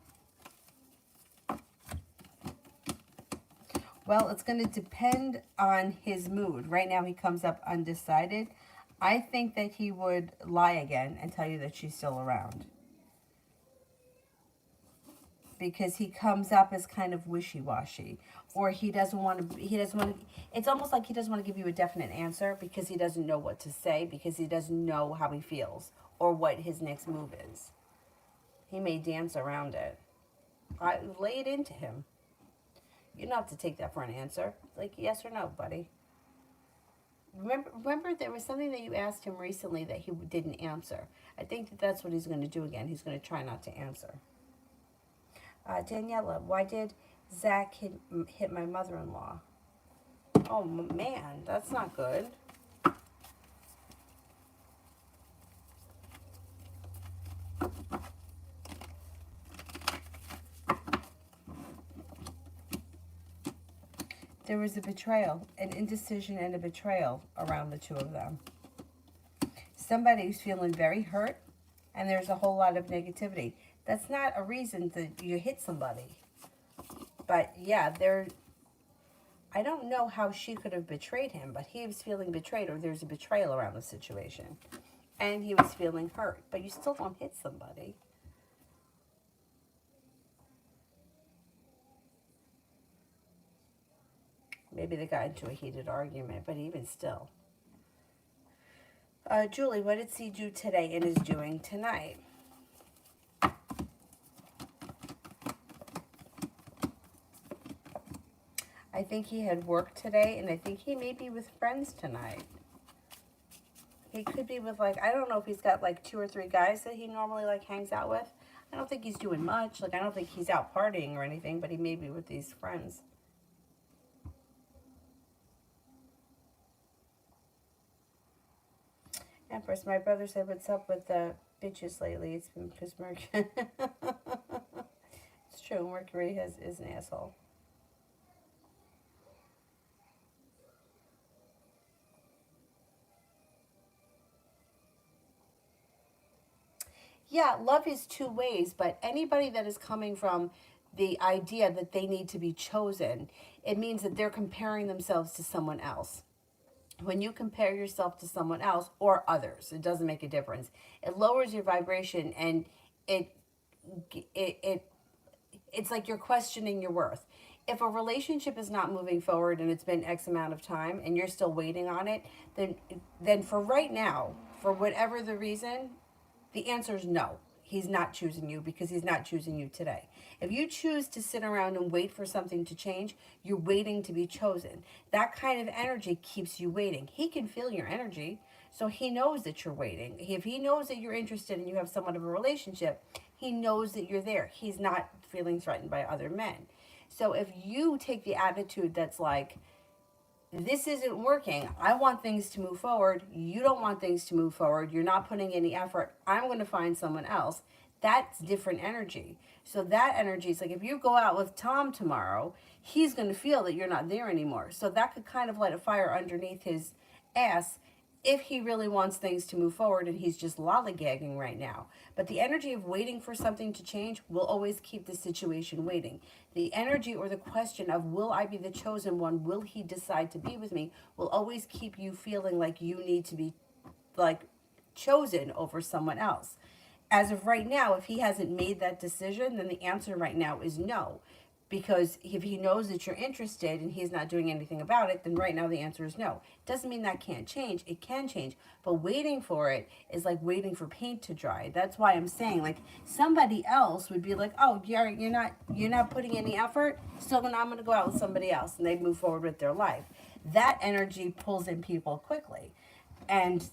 Well, it's going to depend on his mood. Right now he comes up undecided. I think that he would lie again and tell you that she's still around. Because he comes up as kind of wishy-washy, or he doesn't want to, it's almost like he doesn't want to give you a definite answer because he doesn't know what to say, because he doesn't know how he feels or what his next move is. He may dance around it. I lay it into him. You don't have to take that for an answer. Like, yes or no, buddy. Remember there was something that you asked him recently that he didn't answer. I think that that's what he's going to do again. He's going to try not to answer. Daniela, why did Zach hit my mother-in-law? Oh, man, that's not good. There was a betrayal, an indecision and a betrayal around the two of them. Somebody's feeling very hurt, and there's a whole lot of negativity. That's not a reason that you hit somebody. But yeah, I don't know how she could have betrayed him, but he was feeling betrayed, or there's a betrayal around the situation. And he was feeling hurt. But you still don't hit somebody. Maybe they got into a heated argument, but even still. Julie, what did C do today and is doing tonight? I think he had work today, and I think he may be with friends tonight. He could be with, like, I don't know if he's got, like, 2 or 3 guys that he normally, like, hangs out with. I don't think he's doing much. Like, I don't think he's out partying or anything, but he may be with these friends. Empress, my brother said, what's up with the bitches lately? It's been because Mercury. It's true, Mercury is an asshole. Yeah, love is 2 ways, but anybody that is coming from the idea that they need to be chosen, it means that they're comparing themselves to someone else. When you compare yourself to someone else or others, it doesn't make a difference. It lowers your vibration, and it's like you're questioning your worth. If a relationship is not moving forward and it's been X amount of time and you're still waiting on it, then for right now, for whatever the reason, the answer is no. He's not choosing you because he's not choosing you today. If you choose to sit around and wait for something to change, you're waiting to be chosen. That kind of energy keeps you waiting. He can feel your energy, so he knows that you're waiting. If he knows that you're interested and you have somewhat of a relationship, he knows that you're there. He's not feeling threatened by other men. So if you take the attitude that's like, this isn't working, I want things to move forward, you don't want things to move forward, you're not putting any effort, I'm going to find someone else, that's different energy. So that energy is like, if you go out with Tom tomorrow, he's going to feel that you're not there anymore. So that could kind of light a fire underneath his ass if he really wants things to move forward and he's just lollygagging right now. But the energy of waiting for something to change will always keep the situation waiting. The energy or the question of will I be the chosen one, will he decide to be with me, will always keep you feeling like you need to be like chosen over someone else. As of right now, if he hasn't made that decision, then the answer right now is no. Because if he knows that you're interested and he's not doing anything about it, then right now the answer is no. Doesn't mean that can't change. It can change. But waiting for it is like waiting for paint to dry. That's why I'm saying, like, somebody else would be like, oh, you're not putting any effort, so then I'm gonna go out with somebody else, and they move forward with their life. That energy pulls in people quickly. And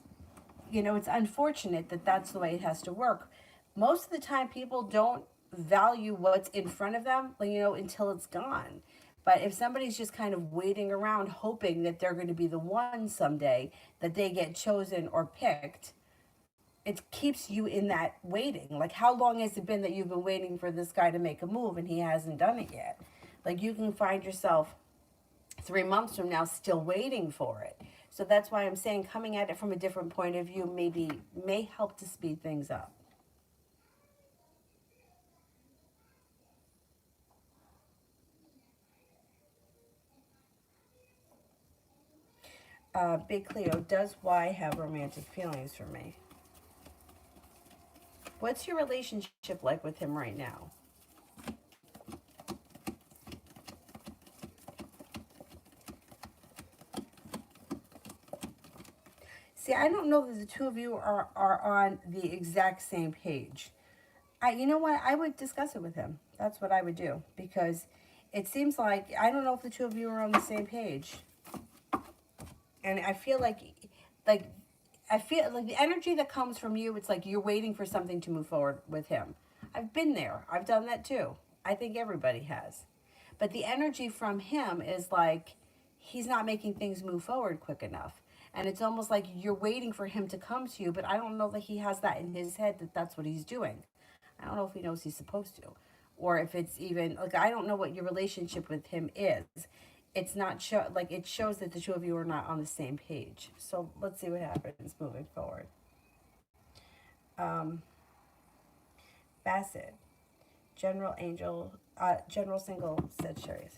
it's unfortunate that that's the way it has to work. Most of the time, people don't value what's in front of them, until it's gone. But if somebody's just kind of waiting around, hoping that they're going to be the one someday, that they get chosen or picked, it keeps you in that waiting. Like, how long has it been that you've been waiting for this guy to make a move and he hasn't done it yet? Like, you can find yourself 3 months from now still waiting for it. So that's why I'm saying coming at it from a different point of view may help to speed things up. Big Cleo, does Y have romantic feelings for me? What's your relationship like with him right now? See, I don't know that the two of you are on the exact same page. You know what? I would discuss it with him. That's what I would do. Because it seems like, I don't know if the two of you are on the same page. And I feel like the energy that comes from you, it's like you're waiting for something to move forward with him. I've been there. I've done that too. I think everybody has. But the energy from him is like he's not making things move forward quick enough. And it's almost like you're waiting for him to come to you, but I don't know that he has that in his head that that's what he's doing. I don't know if he knows he's supposed to. Or if it's even, like, I don't know what your relationship with him is. It's not it shows that the two of you are not on the same page. So let's see what happens moving forward. Bassett, General Angel, General Single, Sagittarius.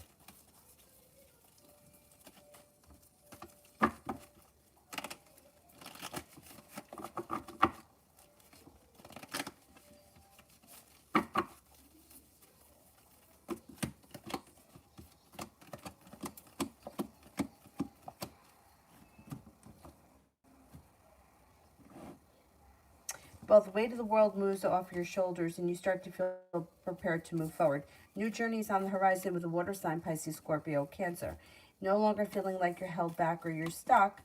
Both the weight of the world moves off your shoulders and you start to feel prepared to move forward. New journeys on the horizon with the water sign, Pisces, Scorpio, Cancer. No longer feeling like you're held back or you're stuck.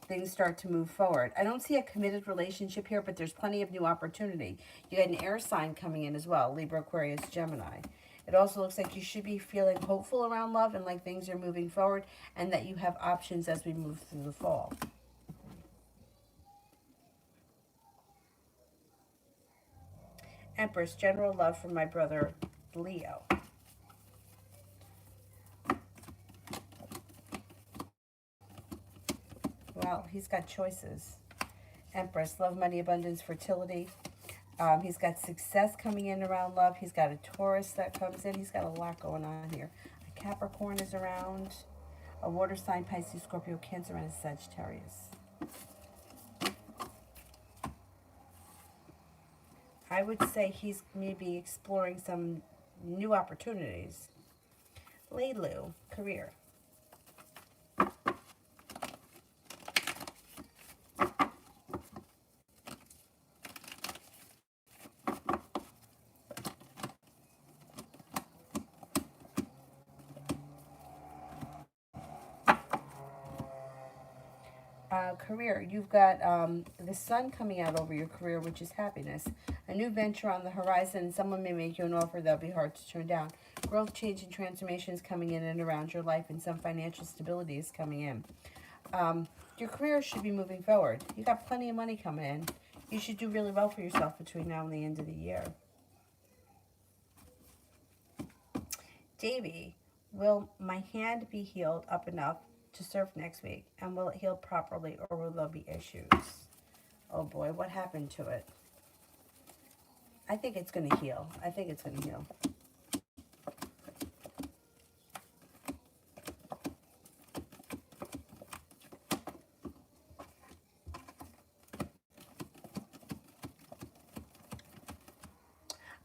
Things start to move forward. I don't see a committed relationship here, but there's plenty of new opportunity. You got an air sign coming in as well, Libra, Aquarius, Gemini. It also looks like you should be feeling hopeful around love and like things are moving forward and that you have options as we move through the fall. Empress, general love from my brother, Leo. Well, he's got choices. Empress, love, money, abundance, fertility. He's got success coming in around love. He's got a Taurus that comes in. He's got a lot going on here. A Capricorn is around. A water sign, Pisces, Scorpio, Cancer, and a Sagittarius. I would say he's maybe exploring some new opportunities. Leilu, career. Career, you've got the sun coming out over your career, which is happiness. A new venture on the horizon. Someone may make you an offer that'll be hard to turn down. Growth, change, and transformation is coming in and around your life, and some financial stability is coming in. Your career should be moving forward. You got plenty of money coming in. You should do really well for yourself between now and the end of the year. Davy, will my hand be healed up enough to surf next week? And will it heal properly or will there be issues? Oh boy, what happened to it? I think it's going to heal. I think it's going to heal.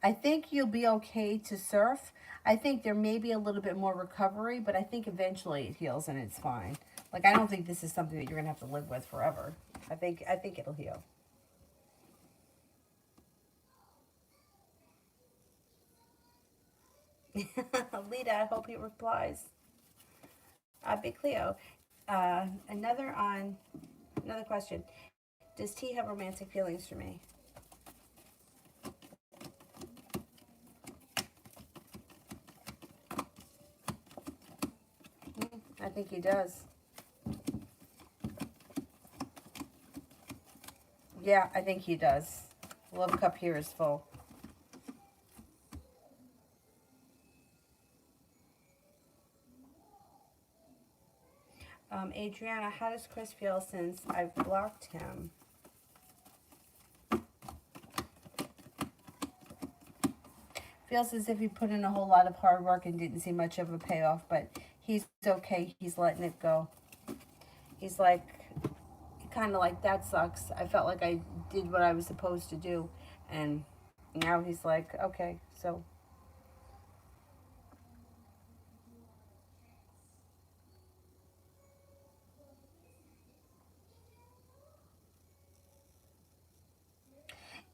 I think you'll be okay to surf. I think there may be a little bit more recovery, but I think eventually it heals and it's fine. Like, I don't think this is something that you're going to have to live with forever. I think it'll heal. Lita, I hope he replies. Big Cleo. Another question. Does T have romantic feelings for me? I think he does. Yeah, I think he does. Love cup here is full. Adriana, how does Chris feel since I've blocked him? Feels as if he put in a whole lot of hard work and didn't see much of a payoff, but he's okay. He's letting it go. He's like, kind of like, that sucks. I felt like I did what I was supposed to do. And now he's like, okay, so.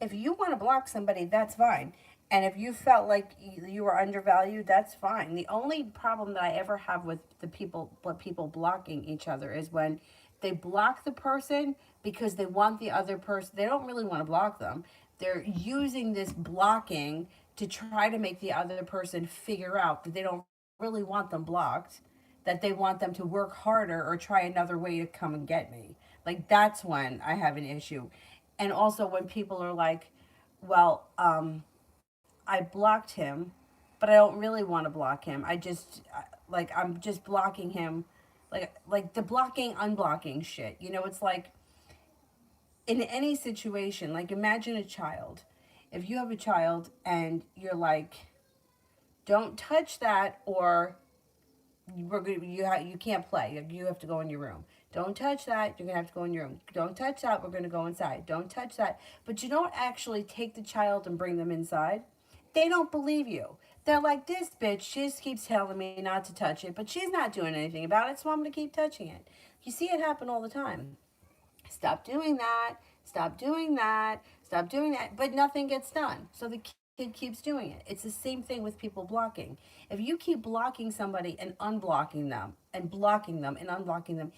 If you want to block somebody, that's fine. And if you felt like you were undervalued, that's fine. The only problem that I ever have with people blocking each other is when they block the person because they want the other person. They don't really want to block them. They're using this blocking to try to make the other person figure out that they don't really want them blocked, that they want them to work harder or try another way to come and get me. Like, that's when I have an issue. And also when people are like, well, I blocked him, but I don't really want to block him. Like, I'm just blocking him. Like the blocking, unblocking shit. You know, it's like, in any situation, like, imagine a child. If you have a child and you're like, don't touch that, or you can't play. You have to go in your room. Don't touch that. You're gonna have to go in your room. Don't touch that. We're gonna go inside. Don't touch that. But you don't actually take the child and bring them inside. They don't believe you. They're like, this bitch, she just keeps telling me not to touch it, but she's not doing anything about it, so I'm gonna keep touching it. You see it happen all the time. Stop doing that. Stop doing that. Stop doing that. But nothing gets done. So the kid keeps doing it. It's the same thing with people blocking. If you keep blocking somebody and unblocking them and blocking them and unblocking them,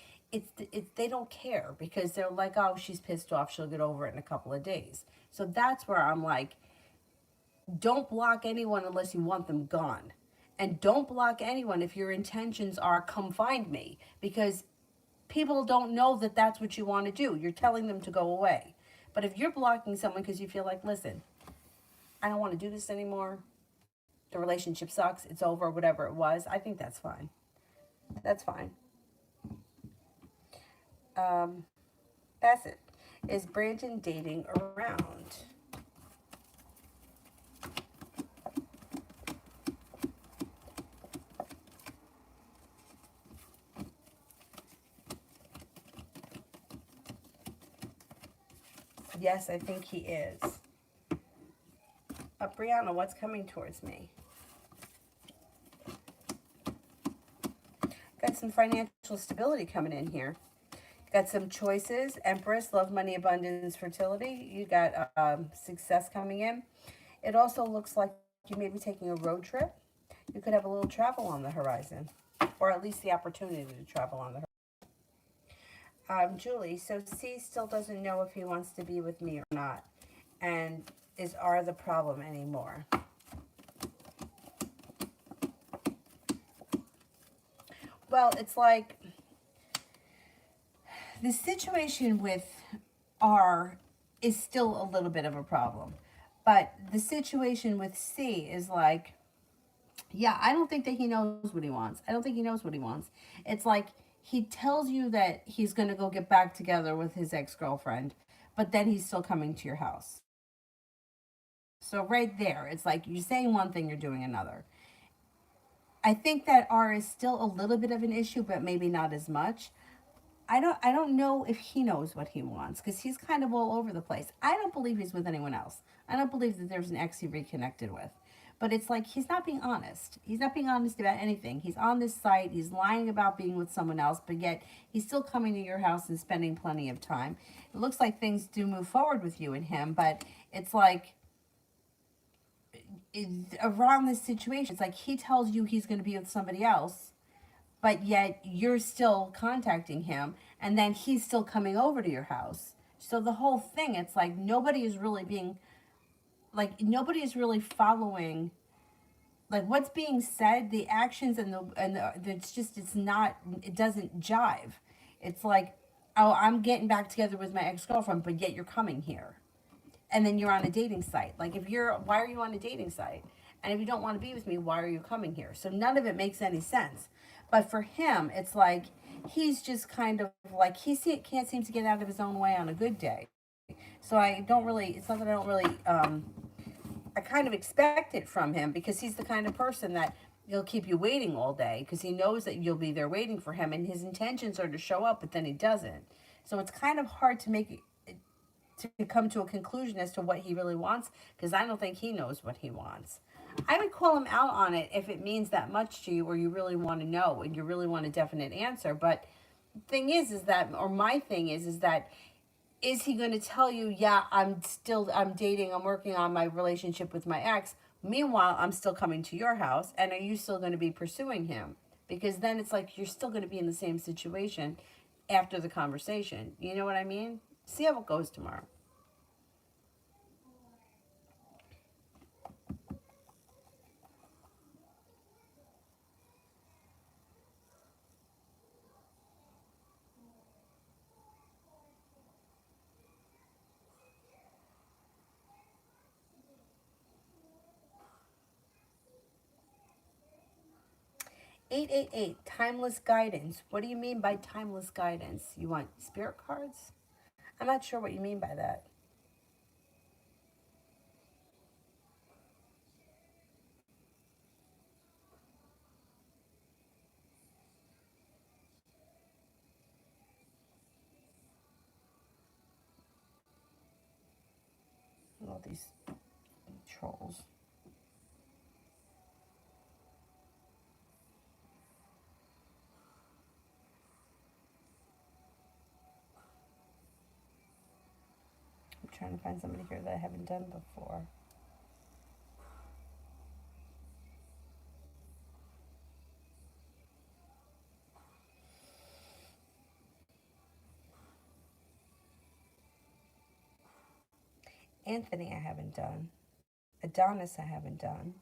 they don't care because they're like, oh, she's pissed off. She'll get over it in a couple of days. So that's where I'm like, don't block anyone unless you want them gone. And don't block anyone if your intentions are, come find me. Because people don't know that that's what you want to do. You're telling them to go away. But if you're blocking someone because you feel like, listen, I don't want to do this anymore, the relationship sucks, it's over, whatever it was, I think that's fine. That's fine. Bassett, is Brandon dating around? Yes, I think he is. Brianna, what's coming towards me? Got some financial stability coming in here. Got some choices. Empress, love, money, abundance, fertility. You got success coming in. It also looks like you may be taking a road trip. You could have a little travel on the horizon, or at least the opportunity to travel on the horizon. Julie, so C still doesn't know if he wants to be with me or not, and is R the problem anymore? Well, it's like the situation with R is still a little bit of a problem, but the situation with C is like, yeah, I don't think that he knows what he wants. I don't think he knows what he wants. It's like he tells you that he's going to go get back together with his ex-girlfriend, but then he's still coming to your house. So right there, it's like you're saying one thing, you're doing another. I think that R is still a little bit of an issue, but maybe not as much. I don't know if he knows what he wants because he's kind of all over the place. I don't believe he's with anyone else. I don't believe that there's an ex he reconnected with. But it's like he's not being honest. He's not being honest about anything. He's on this site, he's lying about being with someone else, but yet he's still coming to your house and spending plenty of time. It looks like things do move forward with you and him, but it's like around this situation, it's like he tells you he's going to be with somebody else, but yet you're still contacting him, and then he's still coming over to your house. So the whole thing, it's like nobody is really being, like nobody is really following, like what's being said, the actions it's just, it's not, it doesn't jive. It's like, oh, I'm getting back together with my ex-girlfriend, but yet you're coming here. And then you're on a dating site. Like why are you on a dating site? And if you don't want to be with me, why are you coming here? So none of it makes any sense. But for him, it's like he's just kind of like can't seem to get out of his own way on a good day. So I don't really, it's not that I don't really, I kind of expect it from him because he's the kind of person that he'll keep you waiting all day because he knows that you'll be there waiting for him, and his intentions are to show up, but then he doesn't. So it's kind of hard to make to come to a conclusion as to what he really wants because I don't think he knows what he wants. I would call him out on it if it means that much to you or you really want to know and you really want a definite answer. But the thing is that, or my thing is that, is he going to tell you, yeah, I'm dating, I'm working on my relationship with my ex. Meanwhile, I'm still coming to your house. And are you still going to be pursuing him? Because then it's like you're still going to be in the same situation after the conversation. You know what I mean? See how it goes tomorrow. Eight, timeless guidance. What do you mean by timeless guidance? You want spirit cards? I'm not sure what you mean by that. All these trolls. I'm trying to find somebody here that I haven't done before. Anthony, I haven't done. Adonis, I haven't done.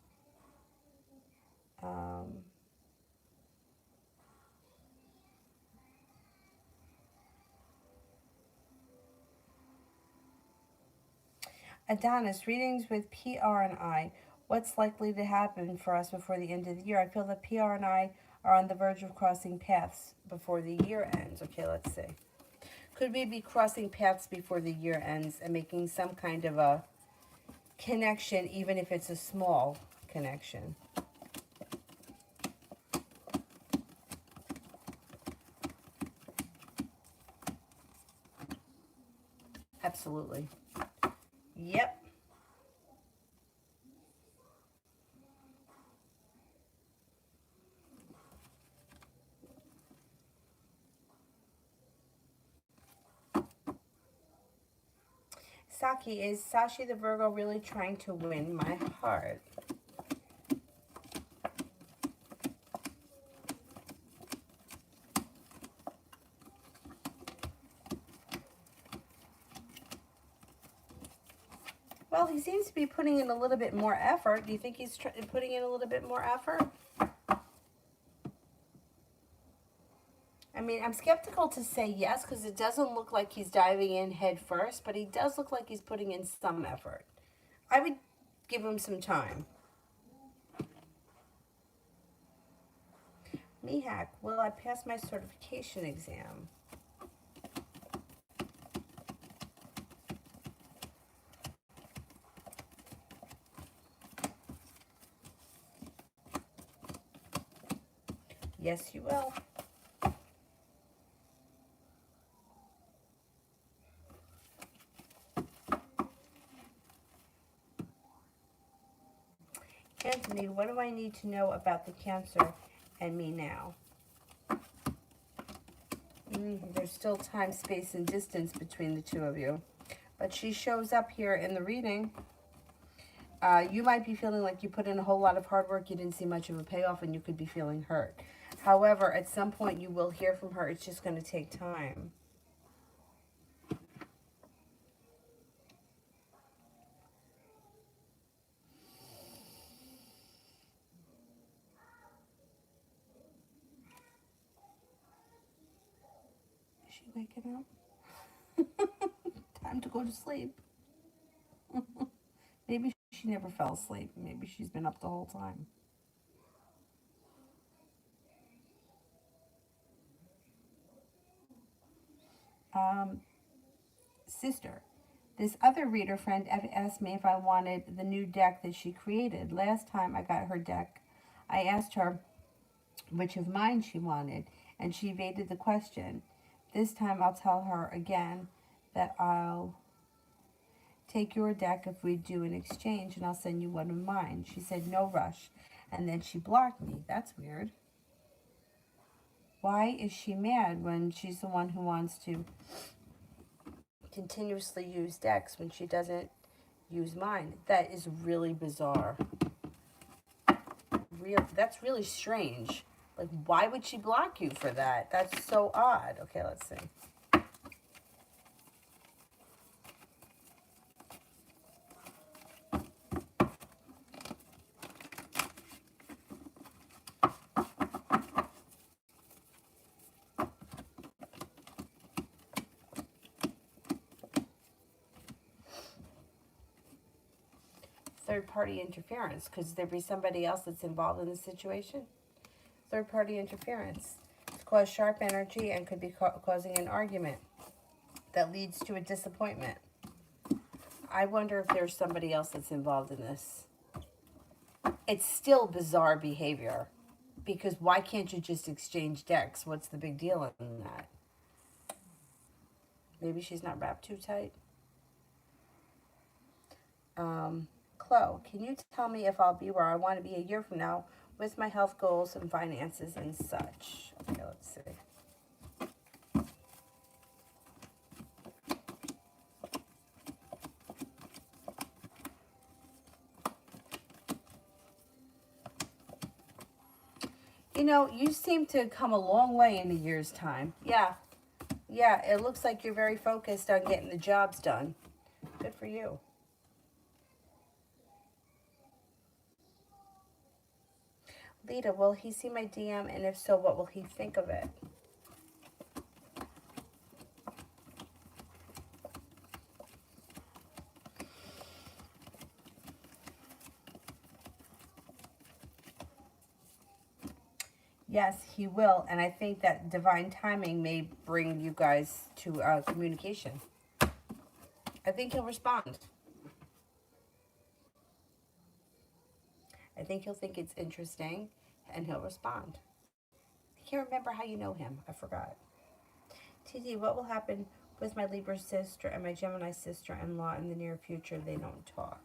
Um, Adonis, readings with PR and I. What's likely to happen for us before the end of the year? I feel that PR and I are on the verge of crossing paths before the year ends. Okay, let's see. Could we be crossing paths before the year ends and making some kind of a connection, even if it's a small connection? Absolutely. Yep. Saki, is Sashi the Virgo really trying to win my heart? Well, he seems to be putting in a little bit more effort. Do you think he's putting in a little bit more effort? I mean, I'm skeptical to say yes because it doesn't look like he's diving in head first, but he does look like he's putting in some effort. I would give him some time. Mihak, will I pass my certification exam? Yes, you will. Anthony, what do I need to know about the Cancer and me now? There's still time, space, and distance between the two of you. But she shows up here in the reading. You might be feeling like you put in a whole lot of hard work, you didn't see much of a payoff, and you could be feeling hurt. However, at some point you will hear from her. It's just going to take time. Is she waking up? Time to go to sleep. Maybe she never fell asleep. Maybe she's been up the whole time. Sister, this other reader friend asked me if I wanted the new deck that she created. Last time I got her deck, I asked her which of mine she wanted, and she evaded the question. This time I'll tell her again that I'll take your deck if we do an exchange, and I'll send you one of mine. She said no rush, and then she blocked me. That's weird. Why is she mad when she's the one who wants to continuously use decks when she doesn't use mine? That is really bizarre. That's really strange. Like, why would she block you for that? That's so odd. Okay, let's see. Third-party interference. Could there be somebody else that's involved in the situation? Third-party interference. It's caused sharp energy and could be causing an argument that leads to a disappointment. I wonder if there's somebody else that's involved in this. It's still bizarre behavior, because why can't you just exchange decks? What's the big deal in that? Maybe she's not wrapped too tight. Chloe, can you tell me if I'll be where I want to be a year from now with my health goals and finances and such? Okay, let's see. You know, you seem to come a long way in a year's time. Yeah, it looks like you're very focused on getting the jobs done. Good for you. Lita, will he see my DM, and if so, what will he think of it? Yes, he will, and I think that divine timing may bring you guys to communication. I think he'll respond. I think he'll think it's interesting, and he'll respond. I can't remember how you know him. I forgot. TD, what will happen with my Libra sister and my Gemini sister-in-law in the near future? They don't talk.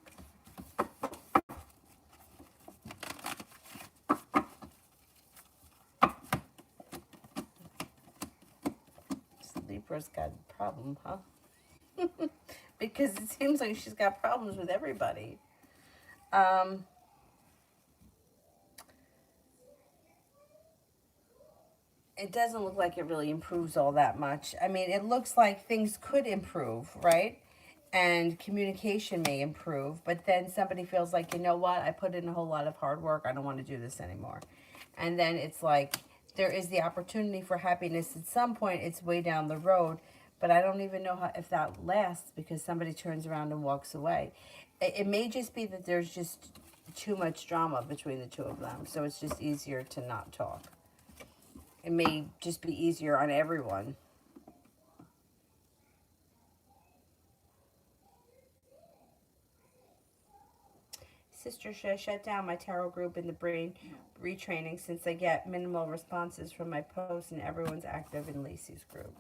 Libra's got a problem, huh? Because it seems like she's got problems with everybody. It doesn't look like it really improves all that much. I mean, it looks like things could improve, right? And communication may improve, but then somebody feels like, you know what, I put in a whole lot of hard work, I don't want to do this anymore. And then it's like, there is the opportunity for happiness at some point. It's way down the road, but I don't even know if that lasts, because somebody turns around and walks away. It may just be that there's just too much drama between the two of them, so it's just easier to not talk. it may just be easier on everyone. Sister, should I shut down my tarot group in the brain retraining since I get minimal responses from my posts and everyone's active in Lacey's group?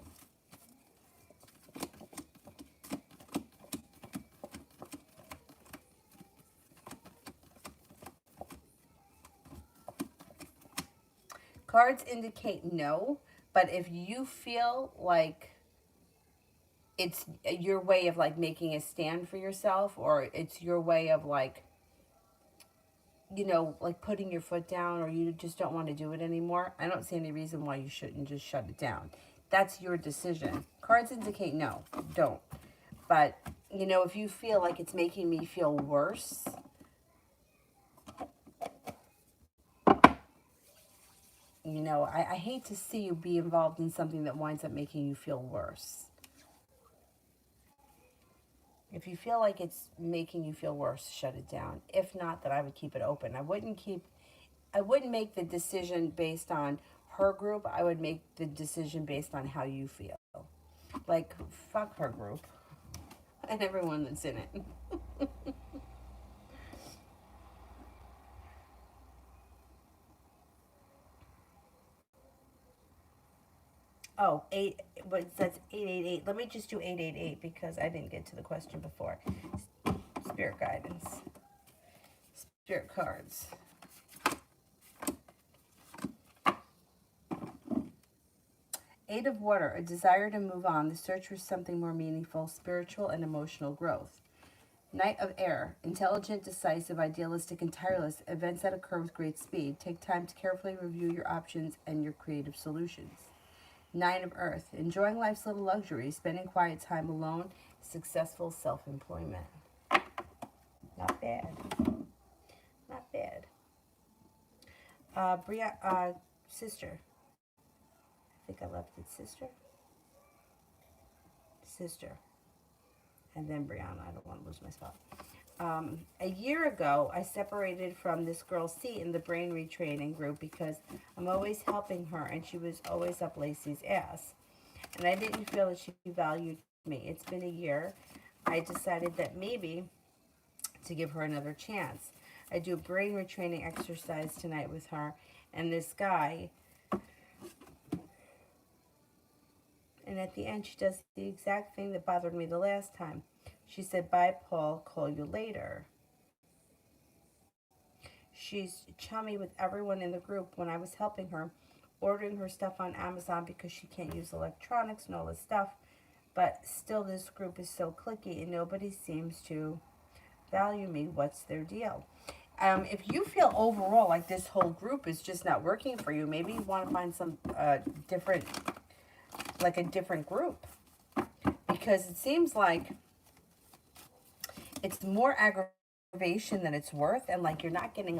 Cards indicate no, but if you feel like it's your way of like making a stand for yourself, or it's your way of like, you know, like putting your foot down, or you just don't want to do it anymore, I don't see any reason why you shouldn't just shut it down. That's your decision. Cards indicate no, don't. But, you know, if you feel like it's making me feel worse, you know, I hate to see you be involved in something that winds up making you feel worse. If you feel like it's making you feel worse, shut it down. If not, then I would keep it open. I wouldn't make the decision based on her group. I would make the decision based on how you feel. Like, fuck her group and everyone that's in it. Oh, that's 888. Let me just do 888 because I didn't get to the question before. Spirit guidance. Spirit cards. Eight of Water, a desire to move on, the search for something more meaningful, spiritual and emotional growth. Knight of Air, intelligent, decisive, idealistic, and tireless, events that occur with great speed. Take time to carefully review your options and your creative solutions. Nine of Earth, enjoying life's little luxuries, spending quiet time alone, successful self-employment. Not bad. Not bad. Sister. I think I left it sister. Sister. And then Brianna. I don't want to lose my spot. A year ago, I separated from this girl C in the brain retraining group because I'm always helping her and she was always up Lacey's ass. And I didn't feel that she valued me. It's been a year. I decided that maybe to give her another chance. I do a brain retraining exercise tonight with her and this guy. And at the end, she does the exact thing that bothered me the last time. She said, bye, Paul, call you later. She's chummy with everyone in the group. When I was helping her, ordering her stuff on Amazon because she can't use electronics and all this stuff. But still, this group is so cliquey and nobody seems to value me. What's their deal? If you feel overall like this whole group is just not working for you, maybe you want to find some different, like a different group. Because it seems like it's more aggravation than it's worth, and like you're not getting a